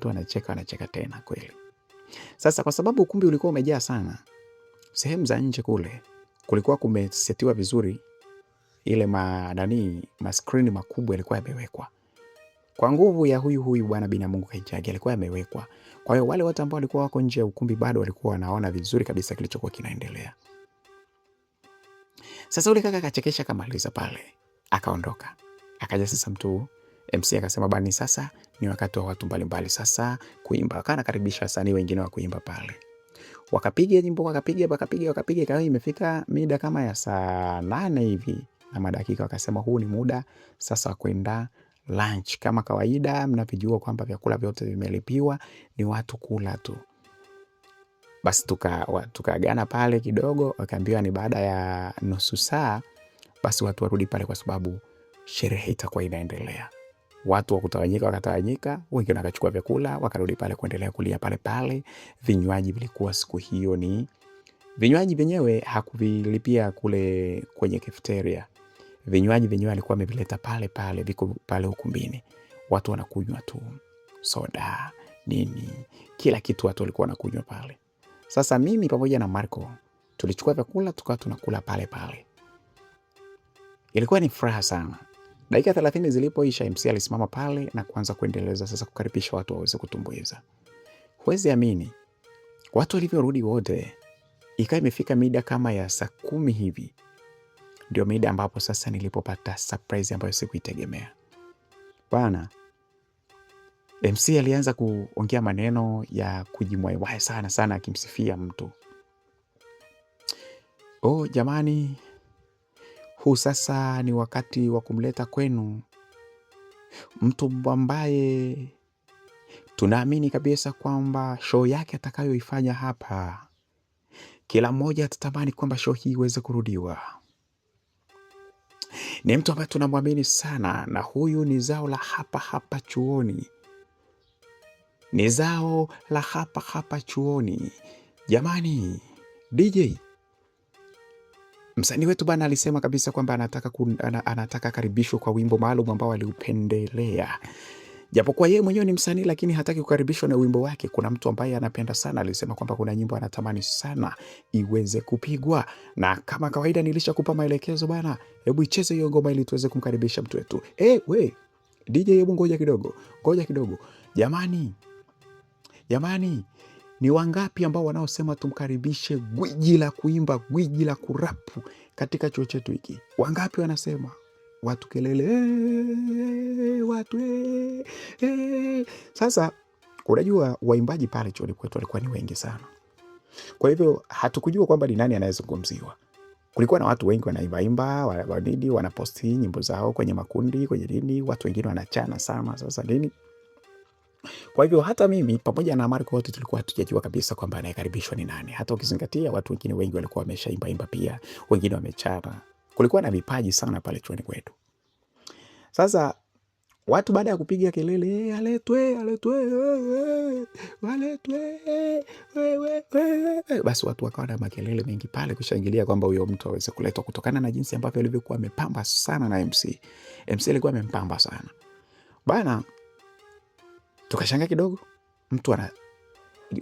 wanacheka tena kweli. Sasa kwa sababu ukumbi ulikuwa umejaa sana, sehemu za nje kule kulikuwa kumesetiwa vizuri, ile screen makubwa yalikuwa yamewekwa. Kwa nguvu ya huyu bwana Binamungu Kaijage alikuwa yamewekwa. Kwa hiyo wale watu ambao walikuwa wako nje ya ukumbi bado walikuwa wanaona vizuri kabisa kilichokuwa kinaendelea. Sasa ule kaka akachekesha kamaliza pale, akaondoka. Akaja sasa mtu MC akasema bani sasa ni wakati wa watu mbalimbali sasa kuimba. Akana karibisha wasanii wengine wa kuimba pale. Wakapiga nyimbo, wakapiga kama imefika mida kama ya saa 8 hivi na madakika, wakasema huu ni muda sasa kwenda lunch. Kama kawaida mnavijua kwamba vyakula vyote vimelipiwa, ni watu kula tu. Basi tukaagana pale kidogo, wakaambiwa ni baada ya nusu saa basi watu warudi pale kwa sababu sherehe itakuwa inaendelea. Watu wakatawanyika, wengine wakachukua vyakula, wakarudi pale kuendelea kulia pale. Vinywaji vilikuwa siku hiyo ni vinywaji vyenyewe hakuvilipia kule kwenye cafeteria. Vinywaji vyenyewe alikuwa amevileta pale viko pale ukumbini. Watu wanakunywa tu soda, nini, kila kitu watu walikuwa wanakunywa pale. Sasa mimi pamoja na Marco tulichukua vyakula tukawa tunakula pale. Ilikuwa ni furaha sana. Dakika 30 zilipoisha, MC alisimama pale na kuanza kuendeleza sasa kukaribisha watu waweze kutumbuiza. Huwezi amini, watu walivyorudi wote, ikawa imefika mida kama ya saa 10 hivi. Ndio mida ambapo sasa nilipopata surprise ambayo sikuitegemea. Bana, MC alianza kuongea maneno ya kujimwaiwai sana akimsifia mtu. Jamani, huu sasa ni wakati wa kumleta kwenu mtu ambaye tunaamini kabisa kwamba show yake atakayoifanya hapa, kila mmoja atatamani kwamba show hii iweze kurudiwa. Ni mtu ambaye tunamwamini sana, na huyu ni zao la hapa chuoni. Ni zao la hapa chuoni. Jamani, DJ msanii wetu bana alisema kabisa kwamba anataka karibishwa kwa wimbo maalum ambao aliupendelea. Japokuwa yeye mwenyewe ni msanii, lakini hataki kukaribishwa na wimbo wake. Kuna mtu ambaye anapenda sana, alisema kwamba kuna nyimbo anatamani sana iweze kupigwa. Na kama kawaida nilishakupa maelekezo bana, hebu icheze hiyo ngoma ili tuweze kumkaribisha mtu wetu. We DJ, hebu ngoja kidogo. Jamani, ni wangapi ambao wanaosema tumkaribishe gwiji la kuimba, gwiji la kurapu katika chuo chetu hiki? Wangapi wanasema? Watu kelele, watu. Sasa Unajua waimbaji pale chuoni kwetu walikuwa ni wengi sana. Kwa hivyo hatukujua kwamba ni nani anayezungumziwa. Kulikuwa na watu wengi wanaimbaimba, wanini, wanaposti nyimbo zao kwenye makundi, kwenye nini, watu wengine wanachana sana sasa nini. Kwa hivyo hata mimi pamoja na Marco wote tulikuwa hatujajua kabisa kwamba anayekaribishwa ni nani. Hata ukizingatia watu wengine wengi walikuwa wameshaimba pia, wengine wamechana. Kulikuwa na vipaji sana pale chuoni kwetu. Sasa watu baada ya kupiga kelele, aletwe, basi watu wakawa na makelele mengi pale kushangilia kwamba huyo mtu aweze kuletwa, kutokana na jinsi ambavyo alivyokuwa amepamba sana na MC. MC alikuwa amempamba sana. Bana, tukashangaa kidogo, mtu ana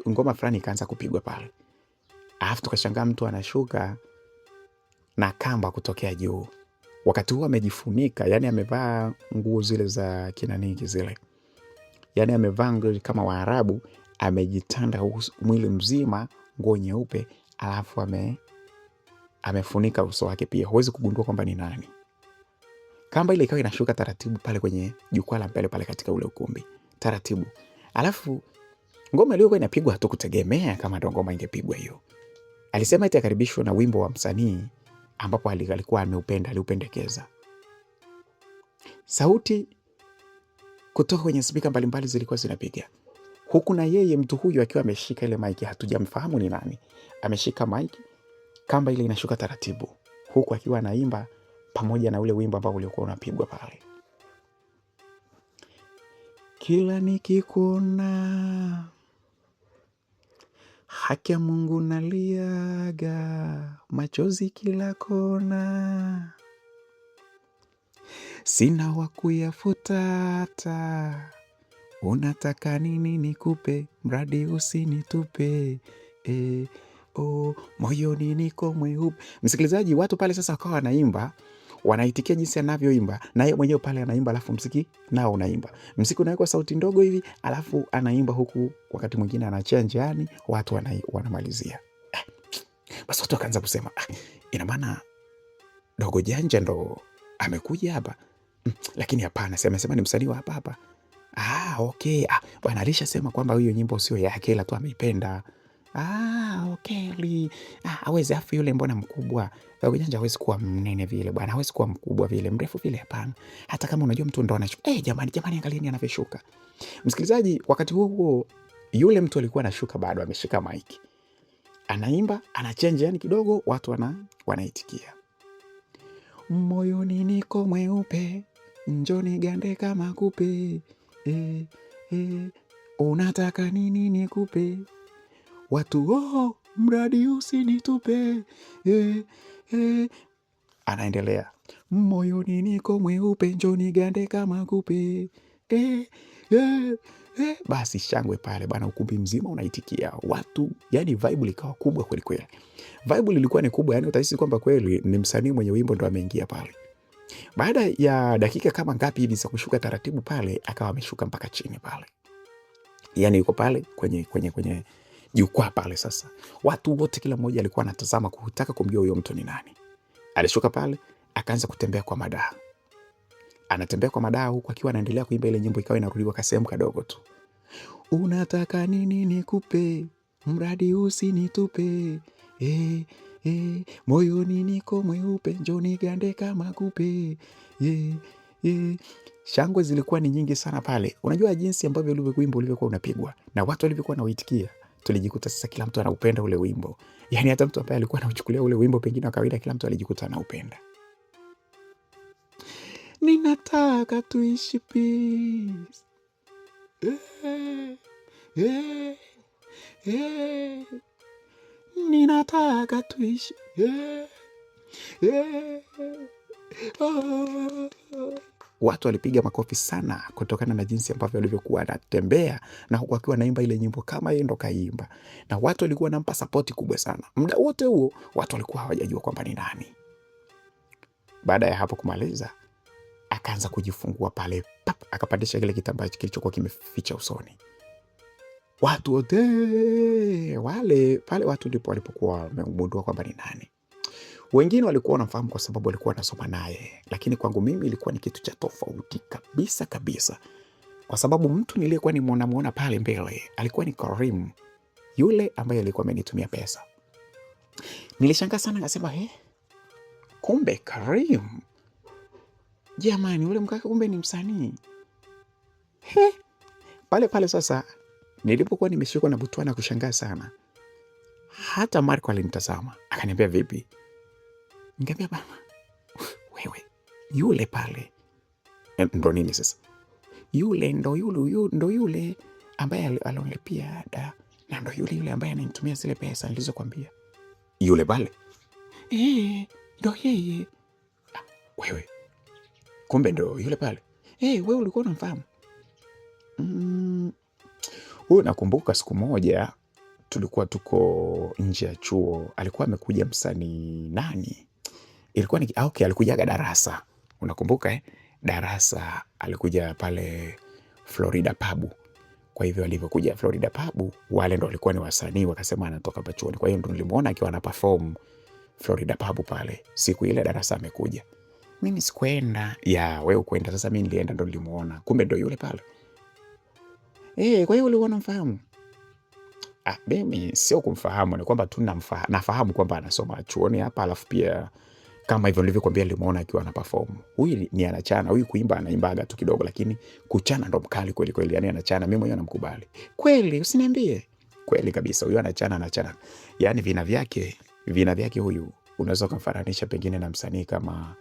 ngoma fulani ikaanza kupigwa pale. Alafu tukashangaa mtu anashuka na kamba kutokea juu. Wakati huo amejifunika, yani amevaa nguo zile za kinaniki zile. Yani amevaa nguo kama Waarabu, amejitanda mwili mzima, nguo nyeupe, alafu amefunika uso wake pia. Huwezi kugundua kwamba ni nani. Kamba ile ikawa inashuka taratibu pale kwenye jukwaa la mbele pale katika ule ukumbi. Taratibu. Alafu ngoma iliyokuwa inapigwa hatukutegemea kama ndo ngoma ingepigwa hiyo. Alisema eti akaribishwa na wimbo wa msanii ambapo alikuwa aliupendekeza. Sauti kutoka kwenye spika mbalimbali zilikuwa zinapiga. Huku na yeye mtu huyu akiwa ameshika ile maiki, hatujamfahamu ni nani. Ameshika maiki, kamba ile inashuka taratibu. Huku akiwa anaimba pamoja na ule wimbo ambao ulikuwa unapigwa pale. Kila nikikuona haki ya Mungu naliaga, machozi kila kona, sina wa kuyafuta hata, unataka nini nikupe, mradi usinitupe, moyoni niko mweupe. Msikilizaji, watu pale sasa wakawa wanaimba, wanaitikia jinsi anavyoimba, na yeye mwenyewe pale anaimba, alafu mziki nao unaimba. Mziki unawekwa sauti ndogo hivi, alafu anaimba huku wakati mwingine anachia njiani, watu wanamalizia. Basi watu wakaanza kusema, ina maana Dogo Janja ndo amekuja hapa. Lakini hapana, sema ni msanii wa hapa. Okay. Bwana alishasema kwamba hiyo nyimbo sio yake, ila tu ameipenda. Okay. Hawezi, afu yule mbona mkubwa. Dogo Janja hawezi kuwa mnene vile bwana, hawezi kuwa mkubwa vile, mrefu vile, hapana. Hata kama unajua mtu ndo anashuka. Jamani angalieni anavyoshuka. Msikilizaji, wakati huo yule mtu alikuwa anashuka bado ameshika maiki. Anaimba, anachange yani kidogo, watu wanaitikia. Moyoni niko mweupe, njoni gande kama kupe. Unataka nini nikupe? Watu mradi usinitupe. Anaendelea. Moyoni niko mweupe, njoni gande kama kupe. Basi shangwe pale bana, ukumbi mzima unaitikia. Watu, yani vibe likawa kubwa kweli kweli. Vibe lilikuwa ni kubwa, yani utahisi kwamba kweli ni msanii mwenye wimbo ndo ameingia pale. Baada ya dakika kama ngapi hivi za kushuka taratibu pale, akawa ameshuka mpaka chini pale. Yani yuko pale kwenye jukwaa pale sasa. Watu wote kila mmoja alikuwa anatazama kutaka kumjua huyo mtu ni nani. Alishuka pale, akaanza kutembea kwa madaha. Anatembea kwa madaha huku akiwa anaendelea kuimba ile nyimbo, ikawa inarudiwa kasehemu kadogo tu. Unataka nini nikupe, mradi usinitupe. Moyoni niko mweupe, njoni gande kama kupe. Shangwe zilikuwa ni nyingi sana pale. Unajua jinsi ambavyo ule wimbo ulivyokuwa unapigwa na watu walivyokuwa wanaitikia. Tulijikuta sasa kila mtu anaupenda ule wimbo. Yani hata mtu ambaye alikuwa anauchukulia ule wimbo pengine wa kawaida, kila mtu alijikuta anaupenda. Ninataka tuishi peace. Ninataka tuishi. Watu walipiga makofi sana kutokana na jinsi ambavyo walivyokuwa anatembea na huku akiwa anaimba ile nyimbo kama yeye ndo kaimba. Na watu walikuwa wanampa support kubwa sana. Muda wote huo watu walikuwa hawajajua kwamba ni nani. Baada ya hapo kumaliza, akaanza kujifungua pale, akapandisha kile kitambaa kilichokuwa kimeficha usoni. Watu wote wale pale, watu ndipo walipokuwa wamegundua kwamba ni nani. Wengine walikuwa wanamfahamu kwa sababu walikuwa wanasoma naye, lakini kwangu mimi ilikuwa ni kitu cha tofauti kabisa. kwa sababu mtu niliyekuwa nimuona pale mbele alikuwa ni Karim, yule ambaye alikuwa amenitumia pesa. Nilishangaa sana, nikasema kumbe Karim, jamani, yule mkaka kumbe ni msanii. Pale sasa nilipokuwa nimeshikwa na butwa na kushangaa sana, hata Marco alinitazama akaniambia, vipi? Nikamwambia, baba wewe, yule pale ndo nini sasa? Yule ndo yule ambaye alonilipia ada, na ndo yule ambaye ananitumia zile pesa nilizokuambia. Yule pale ndo yeye. Wewe kumbe ndo yule pale. Wewe ulikuwa unamfahamu? Huyu nakumbuka siku moja tulikuwa tuko nje ya chuo, alikuwa amekuja msanii nani, ilikuwa ni alikujaga Darasa, unakumbuka Darasa alikuja pale Florida Pub. Kwa hivyo alivyokuja Florida Pub, wale ndo walikuwa ni wasanii, wakasema anatoka hapa chuoni. Kwa hiyo ndo nilimuona akiwa ana perform Florida Pub pale. Siku ile Darasa amekuja, mimi sikwenda. Wewe kwenda. Sasa mimi nilienda, ndo nilimuona, kumbe ndo yule pale. Kwa hiyo ulikuwa unamfahamu? Mimi sio kumfahamu, ni kwamba tu nafahamu kwamba anasoma chuoni hapa, alafu pia kama hivyo nilivyokuambia nilimuona akiwa ana perform. Huyu ni anachana, huyu kuimba anaimbaga tu kidogo, lakini kuchana ndo mkali kweli kweli, yani anachana, mimi mwenyewe namkubali. Kweli usiniambie? Kweli kabisa, huyu anachana. Yani vina vyake huyu unaweza kumfananisha pengine na msanii kama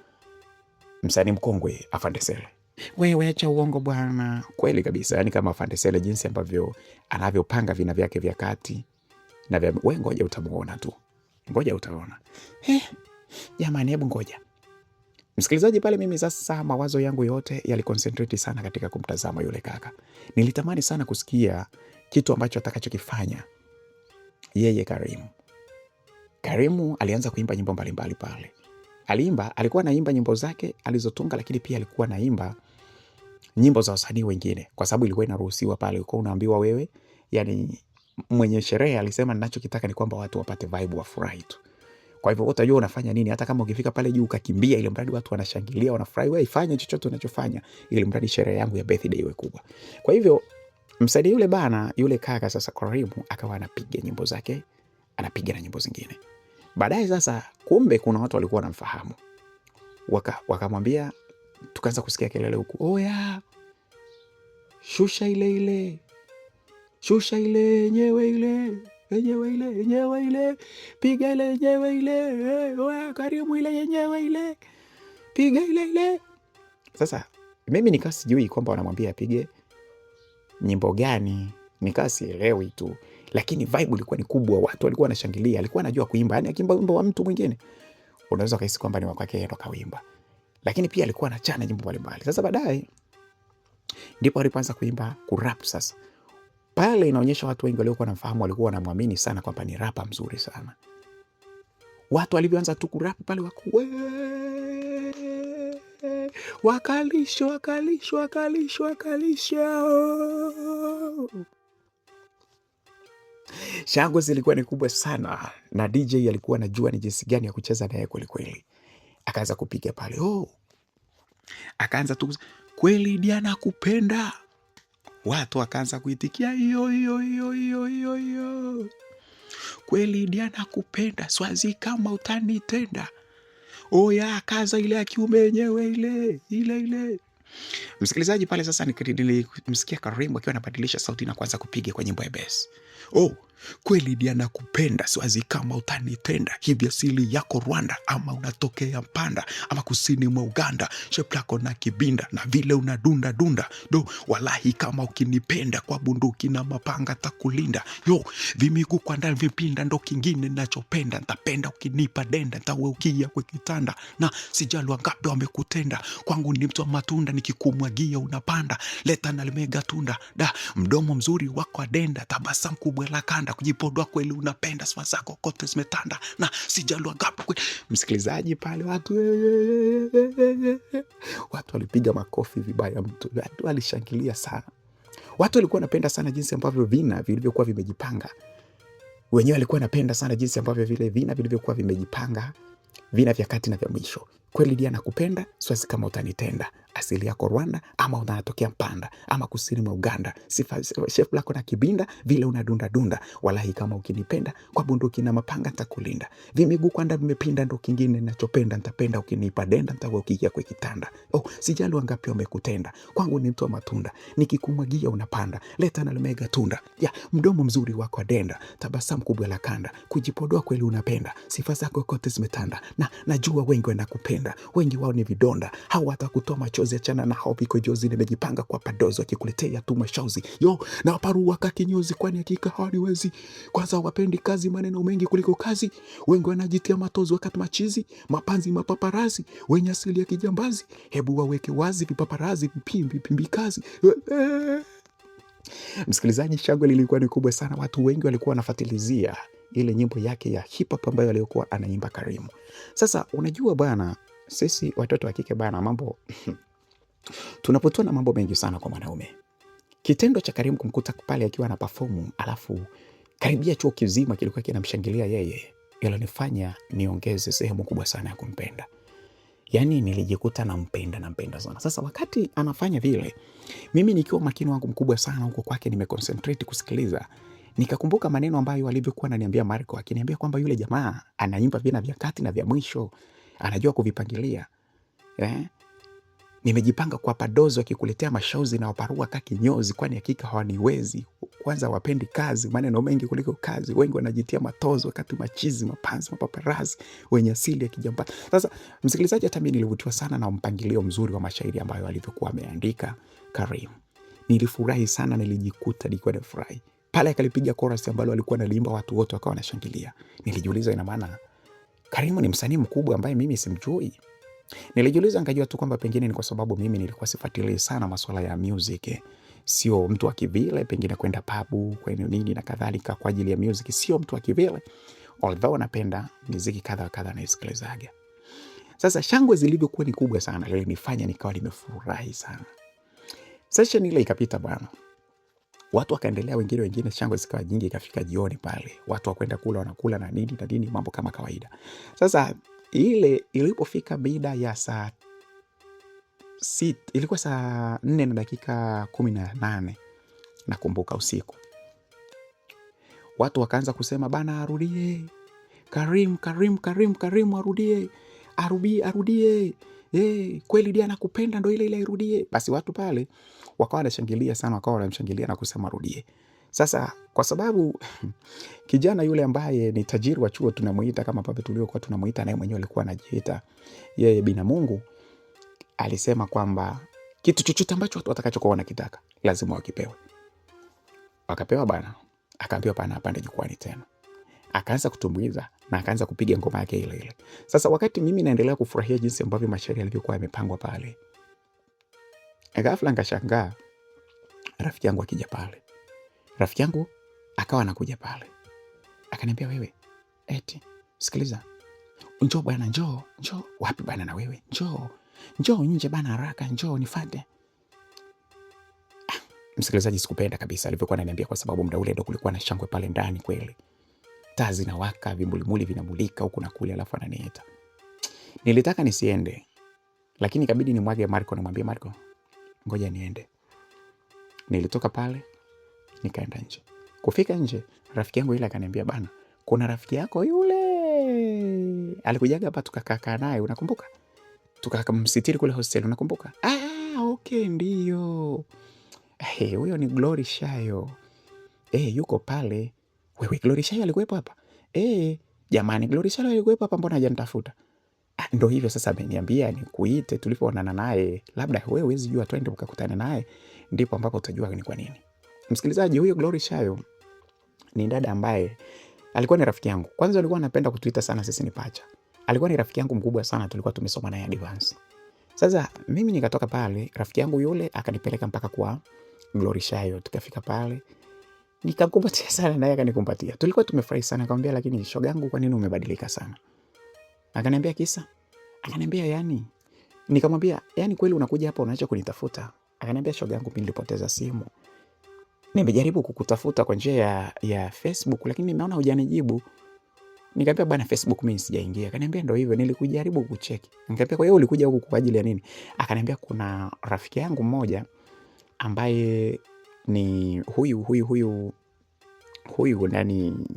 msanii mkongwe Afande Sele. Wewe acha uongo bwana. Kweli kabisa, yani kama Afande Sele, jinsi ambavyo anavyopanga vina vyake vya kati na vya, wewe ngoja utamuona tu. Ngoja utaona. Jamani, hebu ngoja. Msikilizaji, pale mimi sasa mawazo yangu yote yaliconcentrate sana katika kumtazama yule kaka. Nilitamani sana kusikia kitu ambacho atakachokifanya yeye Karim. Karim alianza kuimba nyimbo mbalimbali pale. Alikuwa anaimba nyimbo zake alizotunga, lakini pia alikuwa anaimba nyimbo za wasanii wengine, kwa sababu ilikuwa inaruhusiwa pale. Ulikuwa unaambiwa wewe, yani mwenye sherehe alisema ninachokitaka ni kwamba watu wapate vibe, wafurahi tu. Kwa hivyo utajua unafanya nini, hata kama ukifika pale juu ukakimbia, ile mradi watu wanashangilia, wanafurahi, wewe ifanye chochote unachofanya ili mradi sherehe yangu ya birthday iwe kubwa. Kwa hivyo msanii yule bana, yule kaka sasa Karim akawa anapiga nyimbo zake, anapiga na nyimbo zingine. Baadaye sasa kumbe kuna watu walikuwa wanamfahamu. Wakamwambia, tukaanza kusikia kelele huku, oya, shusha ile. Shusha ile yenyewe ile. Piga ile yenyewe ile. Oya Karimu ile yenyewe ile. Piga ile. Sasa mimi nikaa sijui kwamba wanamwambia apige nyimbo gani, nikaa sielewi tu. Lakini vibe ilikuwa ni kubwa, watu walikuwa wanashangilia, alikuwa anajua kuimba. Yani akiimba wimbo wa mtu mwingine unaweza kuhisi kwamba ni wa kwake ndo kawimba. Lakini pia alikuwa anachana nyimbo mbalimbali. Sasa baadaye ndipo alipoanza kuimba, kurap sasa. Pale inaonyesha watu wengi waliokuwa wanamfahamu walikuwa wanamwamini sana kwamba ni rapa mzuri sana. Watu walivyoanza tu kurap pale wakalisha. Shangwe zilikuwa ni kubwa sana, na DJ alikuwa anajua ni jinsi gani ya kucheza naye kweli kweli. Akaanza kupiga pale. Akaanza tu, kweli Diana kupenda. Watu wakaanza kuitikia hiyo. Kweli Diana kupenda, swazi kama utanitenda. Oya kaza ile ya kiume yenyewe ile. Msikilizaji, pale sasa nilimsikia Karim akiwa anabadilisha sauti na kuanza kupiga kwa nyimbo ya bass. Kweli Diana kupenda, siwazi kama utanitenda. Hivi asili yako Rwanda ama unatokea Mpanda ama kusini mwa Uganda? Shape lako na kibinda na vile unadunda wallahi kama ukinipenda kwa bunduki na mapanga takulinda. Vimigu kwa ndani vipinda ndo kingine nachopenda. Ntapenda ukinipa denda, ntaweukia kwa kitanda na sijalwa ngapi wamekutenda. Kwangu ni mtu wa matunda, nikikumwagia unapanda. Leta na limega tunda, mdomo mzuri wako adenda. Tabasamu kubwa la kanda, kujipodwa kweli unapenda. Swa zako kote zimetanda na sijalwa ngapi kweli. Msikilizaji, pale watu walipiga makofi vibaya, watu walishangilia sana. Watu walikuwa wanapenda sana jinsi ambavyo vina vilivyokuwa vimejipanga. Wenyewe walikuwa wanapenda sana jinsi ambavyo vile vina vilivyokuwa vimejipanga, vina vya kati na vya mwisho. Kweli dia nakupenda, siwezi kama utanitenda. Asili yako Rwanda ama unatokea Mpanda ama kusini mwa Uganda. Sifa shepu lako na kibinda vile unadunda dunda. Wallahi kama ukinipenda kwa bunduki na mapanga nitakulinda. Vimiguu kwanda vimepinda ndo kingine ninachopenda nitapenda ukinipa denda nitakuwa ukiingia kwa kitanda. Oh, sijali wangapi wamekutenda. Kwangu ni mtu wa matunda. Nikikumwagia unapanda. Leta na lumega tunda. Ya mdomo mzuri wako denda. Tabasamu kubwa la kanda. Kujipodoa kweli unapenda. Sifa zako kote zimetanda. Na najua wengi wanakupenda. Wengi wao ni vidonda. Hao watakutoa machozi, achana na hao vikojozi. Nimejipanga kwa padozo wakikuletea tu mashozi. Yo na waparua kakinyozi kwani hakika hawaniwezi. Kwanza wapendi kazi, maneno mengi kuliko kazi. Wengi wanajitia matozo wakati machizi. Mapanzi mapaparazi wenye asili ya kijambazi. Hebu waweke wazi vipaparazi vipimbi kazi. Msikilizaji, shangwe lilikuwa ni kubwa sana. Watu wengi walikuwa wanafuatilizia ile nyimbo yake ya hip hop ambayo aliyokuwa anaimba Karimu. Sasa unajua bwana, sisi watoto wa kike bwana, mambo tunapotua na mambo mengi sana kwa mwanaume. Kitendo cha Karimu kumkuta pale akiwa na perform, alafu karibia chuo kizima kilikuwa kinamshangilia yeye, ilonifanya niongeze sehemu kubwa sana ya kumpenda. Yani nilijikuta nampenda sana. Sasa wakati anafanya vile, mimi nikiwa makini wangu mkubwa sana huko kwake, nimeconcentrate kusikiliza. Nikakumbuka maneno ambayo alivyokuwa ananiambia Marco, akiniambia kwamba yule jamaa anaimba vina vya kati na vya mwisho, anajua kuvipangilia. Nimejipanga kwa padozo akikuletea mashauzi na waparua kakinyozi kwani hakika hawaniwezi. Kwanza wapendi kazi, maneno mengi kuliko kazi. Wengi wanajitia matozo wakati machizi, mapanzi, mapaparazi wenye asili ya kijambazi. Sasa msikilizaji, hata mimi nilivutiwa sana na mpangilio mzuri wa mashairi ambayo alivyokuwa ameandika Karimu. Nilifurahi sana, nilijikuta nilikuwa nafurahi. Pale akalipiga chorus ambalo alikuwa analiimba, watu wote wakawa wanashangilia. Nilijiuliza, ina maana Karimu ni msanii mkubwa ambaye mimi simjui? Nilijiuliza, nikajua tu kwamba pengine ni kwa sababu mimi nilikuwa sifuatilii sana masuala ya music. Sio mtu wa kivile, pengine kwenda pabu, kwenda nini na kadhalika kwa ajili ya music, sio mtu wa kivile. Although napenda muziki kadha kadha na isikilizaga. Sasa shangwe zilivyokuwa ni kubwa sana, lile nifanya nikawa nimefurahi sana. Session ile ikapita bwana. Watu wakaendelea, wengine shangwe zikawa nyingi, ikafika jioni pale. Watu wakwenda kula, wanakula na nini, mambo kama kawaida. Sasa ile ilipofika mida ya saa 6, ilikuwa saa 4 na dakika 18 nakumbuka usiku. Watu wakaanza kusema bana arudie. Karim arudie. Arudie. Kweli dia nakupenda ndo ile irudie. Basi watu pale wakawa wanashangilia sana, wakawa wanamshangilia na kusema arudie. Sasa kwa sababu kijana yule ambaye ni tajiri wa chuo tunamuita kama pape tuliokuwa tunamuita, naye mwenyewe alikuwa anajiita yeye bina Mungu, alisema kwamba kitu chochote ambacho watu watakachokuwa wanakitaka lazima wakipewe. Wakapewa bana, akaambiwa pana apande jukwani tena. Akaanza kutumbuiza na akaanza kupiga ngoma yake ile. Sasa wakati mimi naendelea kufurahia jinsi ambavyo mashairi yalivyokuwa yamepangwa pale, ghafla nikashangaa rafiki yangu akija pale. Rafiki yangu akawa anakuja pale. Akaniambia, wewe, eti, sikiliza. Njoo bwana, njoo. Wapi bwana na wewe? Njoo nje bwana haraka, njoo nifuate. Msikilizaji, sikupenda kabisa alivyokuwa ananiambia, kwa sababu muda ule ndo kulikuwa na shangwe pale ndani kweli. Taa zinawaka, vimulimuli vinamulika huku na kule, alafu ananiita. Nilitaka nisiende, lakini ikabidi nimwage Marco, nimwambie Marco, ngoja niende. Nilitoka pale, nikaenda nje. Kufika nje, rafiki yangu ile akaniambia, bana, kuna rafiki yako yule alikujaga hapa tukakaa naye, unakumbuka? Tukamsitiri kule hostel, unakumbuka? Okay, ndio. Huyo ni Glory Shayo. Yuko pale. Wewe, Glory Shayo alikuwepo hapa? Jamani, Glory Shayo alikuwepo hapa, mbona hajanitafuta? Ndio hivyo sasa, ameniambia nikuite tulipoonana naye. Labda wewe huwezi jua, twende ukakutana naye, ndipo ambapo utajua ni kwa nini. Msikilizaji, huyo Glory Shayo ni dada ambaye alikuwa ni rafiki yangu. Kwanza alikuwa anapenda kutuita sana sisi ni pacha. Alikuwa ni rafiki yangu mkubwa sana, tulikuwa tumesoma naye advance. Sasa mimi nikatoka pale, rafiki yangu yule akanipeleka mpaka kwa Glory Shayo. Tukafika pale, nikakumbatia sana naye akanikumbatia. Tulikuwa tumefurahi sana, akamwambia, lakini shogangu, kwa nini umebadilika sana? Akaniambia kisa. Akaniambia yani, nikamwambia yani kweli unakuja hapa unaacha kunitafuta? Akaniambia, shogangu, mimi nilipoteza simu. Nimejaribu kukutafuta kwa njia ya Facebook, lakini nimeona hujanijibu. Nikamwambia bwana, Facebook mimi sijaingia. Akaniambia ndio hivyo, nilikujaribu kucheki. Nikamwambia kwa hiyo ulikuja huku kwa ajili ya nini? Akaniambia kuna rafiki yangu mmoja ambaye ni huyu ndani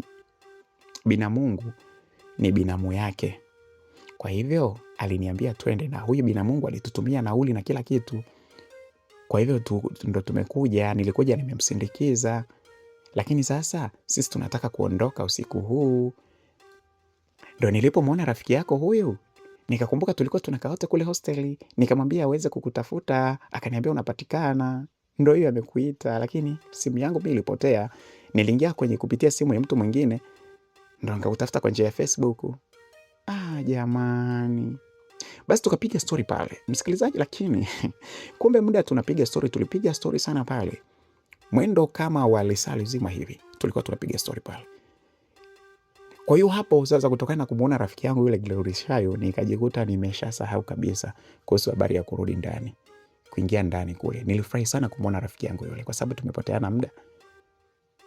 binamungu ni binamu yake. Kwa hivyo aliniambia twende, na huyu binamungu alitutumia nauli na kila kitu. Kwa hivyo ndo tumekuja, nilikuja nimemsindikiza. Lakini sasa sisi tunataka kuondoka usiku huu. Ndo nilipomwona rafiki yako huyu, nikakumbuka tulikuwa tunakaa wote kule hosteli. Nikamwambia aweze kukutafuta, akaniambia unapatikana. Ndo hiyo amekuita, lakini simu yangu mimi ilipotea. Niliingia kwenye kupitia simu ya mtu mwingine, ndo nikakutafuta kwa njia ya Facebook. Jamani. Basi tukapiga story pale, msikilizaji, lakini kumbe muda tunapiga story, tulipiga story sana pale. Mwendo kama wa lisali zima hivi tulikuwa tunapiga story pale. Kwa hiyo hapo sasa, kutokana na kumuona rafiki yangu yule Glory Shayo, nikajikuta nimeshasahau kabisa kuhusu habari ya kurudi ndani, kuingia ndani kule. Nilifurahi sana kumuona rafiki yangu yule kwa sababu tumepoteana muda.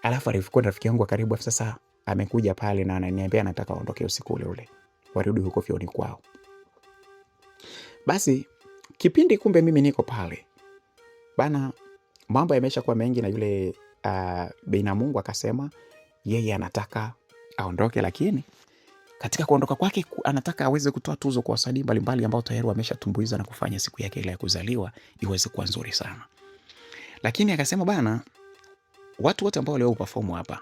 Alafu alikuwa rafiki yangu wa karibu, sasa amekuja pale na ananiambia anataka aondoke usiku ule ule, warudi huko fioni kwao. Basi kipindi kumbe mimi niko pale bana, mambo yamesha kuwa mengi, na yule binamungu akasema yeye anataka aondoke, lakini katika kuondoka kwake anataka aweze kutoa tuzo kwa wasanii mbalimbali ambao tayari wameshatumbuiza na kufanya siku yake ile ya kuzaliwa iweze kuwa nzuri sana. Lakini akasema bana, watu wote ambao walio perform hapa,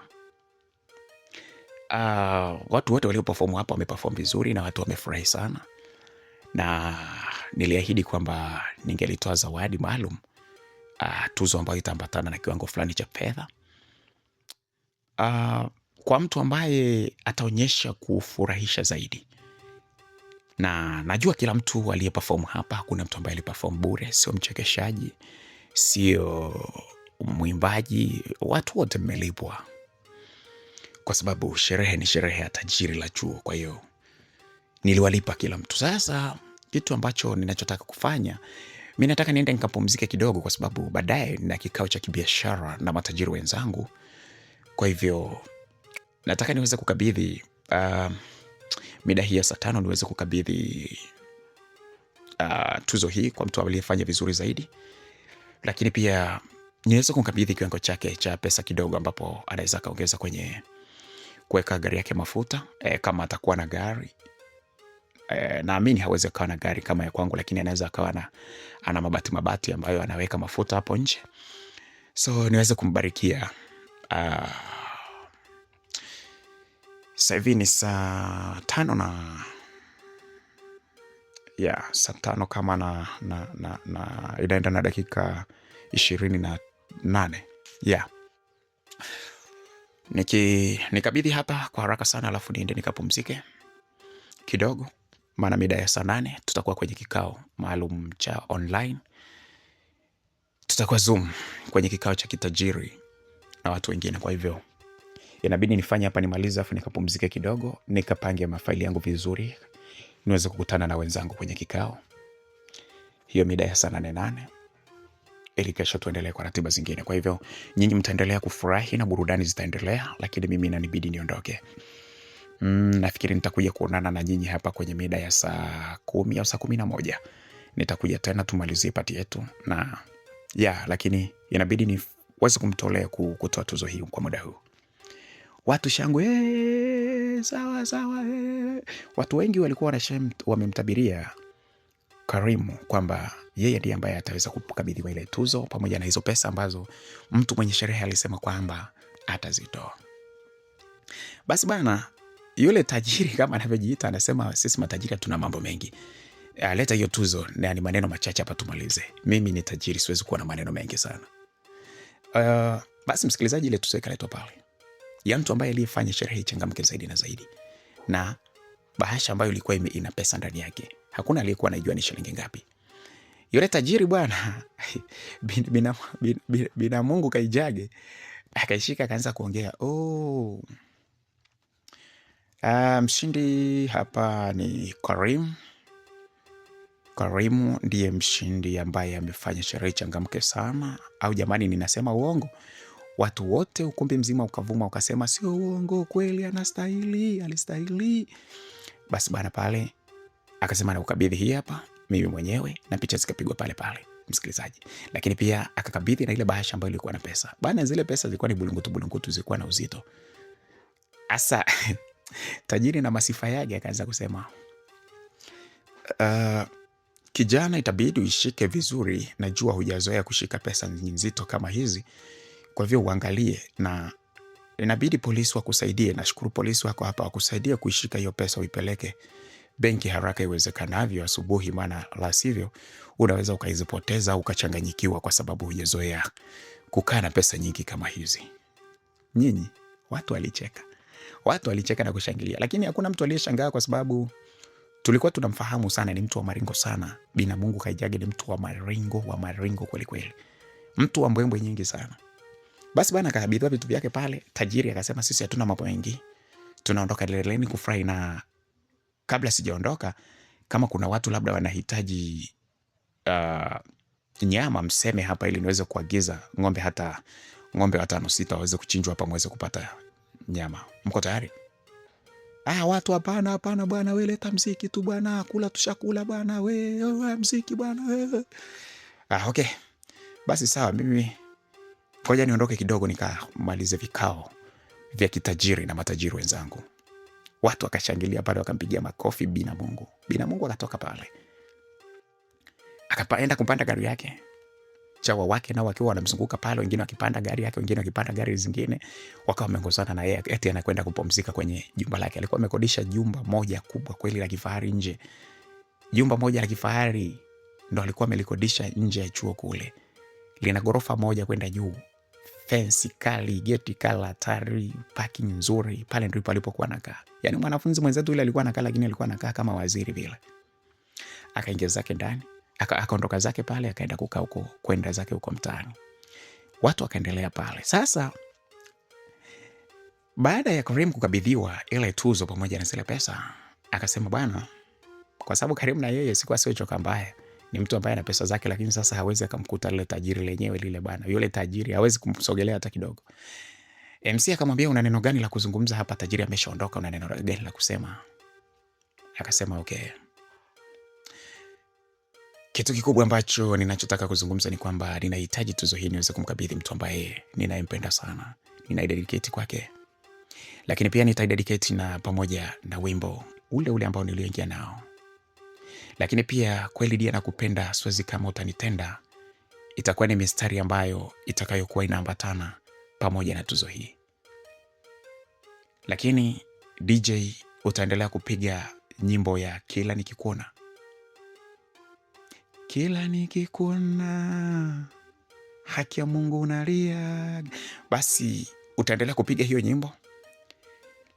watu wote walio perform hapa wameperform vizuri na watu wamefurahi sana, na niliahidi kwamba ningelitoa zawadi maalum, tuzo ambayo itaambatana na kiwango fulani cha fedha kwa mtu ambaye ataonyesha kufurahisha zaidi. Na najua kila mtu aliyeperform hapa, hakuna mtu ambaye aliperform bure, sio mchekeshaji, sio mwimbaji, watu wote mmelipwa, kwa sababu sherehe ni sherehe ya tajiri la chuo. Kwa hiyo niliwalipa kila mtu. Sasa kitu ambacho ninachotaka kufanya, mimi nataka niende nikapumzike kidogo, kwa sababu baadaye nina kikao cha kibiashara na matajiri wenzangu. Kwa hivyo nataka niweze kukabidhi mida hii ya saa 5 niweze kukabidhi tuzo hii kwa mtu aliyefanya vizuri zaidi, lakini pia niweze kukabidhi kiwango chake cha pesa kidogo, ambapo anaweza kaongeza kwenye kuweka gari yake mafuta, kama atakuwa na gari. Naamini hawezi kawa na gari kama ya kwangu, lakini anaweza kawa ana mabati ambayo anaweka mafuta hapo nje. So niweze kumbarikia. Sasa hivi ni saa 5 saa 5 kama na inaenda na dakika 28. Nikabidhi hapa kwa haraka sana, alafu niende nikapumzike kidogo, maana mida ya saa 8 tutakuwa kwenye kikao maalum cha online. Tutakuwa Zoom kwenye kikao cha kitajiri na watu wengine. Kwa hivyo inabidi nifanye hapa, nimalize afu nikapumzike kidogo, nikapange mafaili yangu vizuri, niweze kukutana na wenzangu kwenye kikao hiyo mida ya saa 8 ili kesho tuendelee kwa ratiba zingine. Kwa hivyo nyinyi mtaendelea kufurahi na burudani zitaendelea, lakini mimi inanibidi niondoke. Nafikiri nitakuja kuonana na nyinyi hapa kwenye mida ya saa 10 au saa 11. Nitakuja tena tumalizie pati yetu, na lakini inabidi niweze kumtolea kutoa tuzo hii kwa muda huu. Watu shangwe, sawa. Watu wengi walikuwa wamemtabiria Karimu kwamba yeye ndiye ambaye ataweza kukabidhiwa ile tuzo, pamoja na hizo pesa ambazo mtu mwenye sherehe alisema kwamba atazitoa. Basi bana, yule tajiri kama anavyojiita anasema sisi matajiri tuna mambo mengi. Leta hiyo tuzo, na ni maneno machache hapa tumalize. Mimi ni tajiri, siwezi kuwa na maneno mengi sana. Basi msikilizaji, ile tuzo ikaletwa pale ya mtu ambaye alifanya sherehe ichangamke zaidi na zaidi, na bahasha ambayo ilikuwa ina pesa ndani yake. Hakuna aliyekuwa anajua ni shilingi ngapi. Yule tajiri bwana binamungu kaijage akaishika, akaanza kuongea, mshindi hapa ni Karimu ndiye mshindi ambaye amefanya sherehe changamke sana. Au jamani, ninasema uongo? Watu wote, ukumbi mzima ukavuma, ukasema sio uongo, kweli anastahili, alistahili. Basi bana pale akasema na ukabidhi hii hapa mimi mwenyewe, na picha zikapigwa pale pale, msikilizaji. Lakini pia akakabidhi na ile bahasha ambayo ilikuwa na pesa. Bana zile pesa zilikuwa ni bulungutu, zilikuwa na uzito. Asa tajiri na masifa yake akaanza kusema, kijana, itabidi uishike vizuri, najua hujazoea kushika pesa nzito kama hizi, kwa hivyo uangalie, na inabidi polisi wakusaidie. Nashukuru polisi wako hapa wakusaidie kuishika hiyo pesa, uipeleke benki haraka iwezekanavyo asubuhi, maana la sivyo unaweza ukaizipoteza au ukachanganyikiwa kwa sababu hujazoea kukaa na pesa nyingi kama hizi. Nyinyi watu walicheka na kushangilia, lakini hakuna mtu aliyeshangaa kwa sababu tulikuwa tunamfahamu sana, ni mtu wa maringo sana. Binamungu Kaijage ni mtu wa maringo kweli kweli, mtu wa mbwembwe nyingi sana. Basi bana akabidhiwa vitu vyake pale. Tajiri akasema sisi hatuna mambo mengi, tunaondoka leleni kufurahi, na kabla sijaondoka, kama kuna watu labda wanahitaji nyama, mseme hapa ili niweze kuagiza ng'ombe, hata ng'ombe 5-6 waweze kuchinjwa hapa, mweze kupata nyama. Mko tayari? Watu hapana bwana, we leta mziki tu bwana, kula tushakula bwana, we mziki bwana we. Okay. Basi sawa, mimi ngoja niondoke kidogo nikamalize vikao vya kitajiri na matajiri wenzangu. Watu wakashangilia pale, wakampigia makofi Binamungu akatoka pale. Akaenda kupanda gari yake. Chawa wake nao wakiwa wanamzunguka pale, wengine wakipanda gari yake, wengine wakipanda gari zingine, wakawa wamengozana na yeye eti anakwenda kupumzika kwenye jumba lake. Alikuwa amekodisha jumba moja kubwa kweli la kifahari nje. Jumba moja la kifahari ndo alikuwa amelikodisha nje ya chuo kule. Lina ghorofa moja kwenda juu. Fence kali, geti kali hatari, parking nzuri. Pale ndipo alipokuwa anakaa. Yaani mwanafunzi mwenzetu yule alikuwa anakaa, lakini alikuwa anakaa kama waziri vile. Akaingia zake ndani. Akaondoka zake pale, akaenda kukaa huko, kwenda zake huko mtaani. Watu wakaendelea pale. Sasa baada ya Karim kukabidhiwa ile tuzo pamoja na zile pesa, akasema bwana, kwa sababu Karim na yeye sikuwa sio choka mbaya, ni mtu ambaye ana pesa zake, lakini sasa hawezi akamkuta lile tajiri lenyewe lile bwana. Yule tajiri hawezi kumsogelea hata kidogo. MC akamwambia, una neno gani la kuzungumza hapa? Tajiri ameshaondoka, una neno gani la kusema? Akasema okay, kitu kikubwa ambacho ninachotaka kuzungumza ni kwamba ninahitaji tuzo hii niweze kumkabidhi mtu ambaye ninayempenda sana. Ninaidedicate kwake. Lakini pia nitaidedicate na pamoja na wimbo ule ambao nilioingia nao. Lakini pia kweli dia nakupenda, siwezi kama utanitenda. Itakuwa ni mistari ambayo itakayokuwa inaambatana pamoja na tuzo hii. Lakini DJ utaendelea kupiga nyimbo ya kila nikikuona. Kila nikikuona, haki ya Mungu unalia. Basi utaendelea kupiga hiyo nyimbo.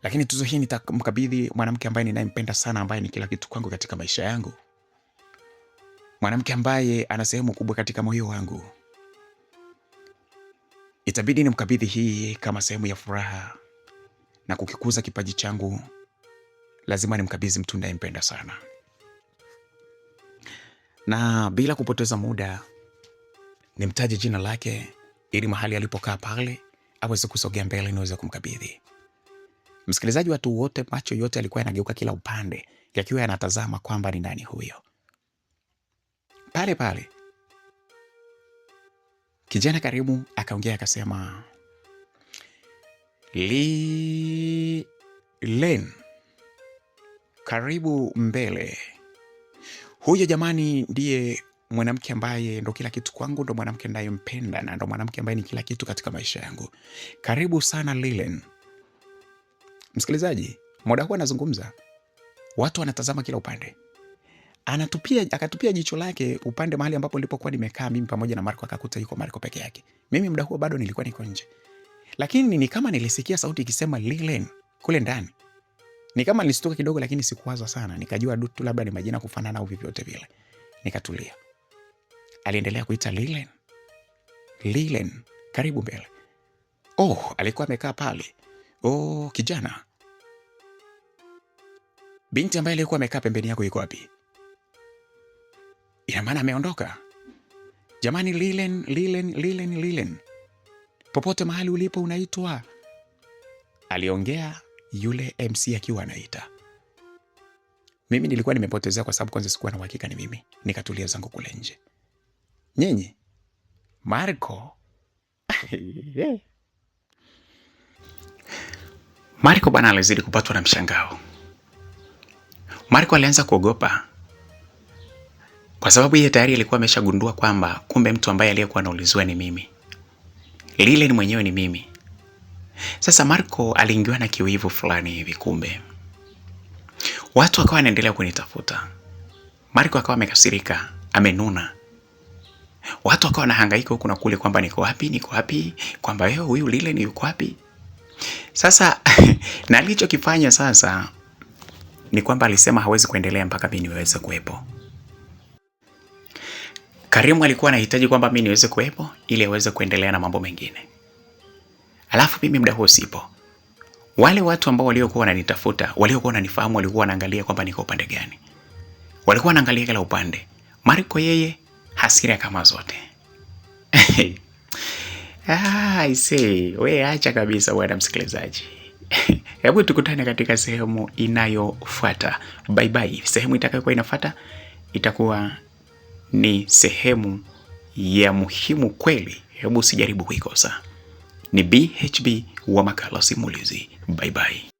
Lakini tuzo hii nitamkabidhi mwanamke ambaye ninayempenda sana, ambaye ni kila kitu kwangu katika maisha yangu. Mwanamke ambaye ana sehemu kubwa katika moyo wangu. Itabidi nimkabidhi hii kama sehemu ya furaha na kukikuza kipaji changu. Lazima nimkabidhi mtu ninayempenda sana. Na bila kupoteza muda, nimtaje jina lake ili mahali alipokaa pale aweze kusogea mbele niweze kumkabidhi. Msikilizaji, watu wote, macho yote alikuwa yanageuka kila upande, yakiwa yanatazama kwamba ni nani huyo. Pale kijana Karimu akaongea akasema, Len, karibu mbele. Huyo jamani ndiye mwanamke ambaye ndo kila kitu kwangu, ndo mwanamke ninayempenda na ndo mwanamke ambaye ni kila kitu katika maisha yangu. Karibu sana Lilen. Msikilizaji, muda huu anazungumza, watu wanatazama kila upande. Akatupia jicho lake upande mahali ambapo nilipokuwa nimekaa mimi pamoja na Marco, akakuta yuko Marco peke yake. Mimi muda huo bado nilikuwa niko nje. Lakini ni kama nilisikia sauti ikisema Lilen kule ndani. Ni kama nilistuka kidogo, lakini sikuwaza sana. Nikajua tu labda ni majina kufanana au vyovyote vile. Nikatulia. Aliendelea kuita Lilen. Lilen, karibu mbele. Alikuwa amekaa pale. Kijana. Binti ambaye alikuwa amekaa pembeni yako yuko wapi? Ina maana ameondoka. Jamani, Lilen. popote mahali ulipo unaitwa. Aliongea yule MC akiwa anaita. Mimi nilikuwa nimepotezea kwa sababu kwanza sikuwa na uhakika ni mimi. Nikatulia zangu kule nje. Nyinyi Marco Marco bana alizidi kupatwa na mshangao. Marco alianza kuogopa kwa sababu yeye tayari alikuwa ameshagundua kwamba kumbe mtu ambaye aliyekuwa anaulizwa ni mimi. Lile ni mwenyewe ni mimi. Sasa Marco aliingiwa na kiwivu fulani hivi kumbe. Watu wakawa wanaendelea kunitafuta. Marco akawa amekasirika, amenuna. Watu wakawa wanahangaika huku na kule kwamba niko wapi, kwamba wewe huyu Lile ni yuko wapi. Sasa na alichokifanya sasa ni kwamba alisema hawezi kuendelea mpaka mimi niweze kuwepo. Karimu alikuwa anahitaji kwamba mimi niweze kuwepo ili aweze kuendelea na mambo mengine. Alafu mimi muda huo sipo. Wale watu ambao waliokuwa wananitafuta, waliokuwa wananifahamu, walikuwa wanaangalia kwamba niko upande gani. Walikuwa wanaangalia kila upande. Marco yeye hasira kama zote. I say, we acha kabisa bwana msikilizaji. Hebu tukutane katika sehemu inayofuata. Bye bye. Sehemu itakayokuwa inafuata itakuwa ni sehemu ya muhimu kweli. Hebu usijaribu kuikosa. Ni BHB wa Makala Simulizi. Bye bye.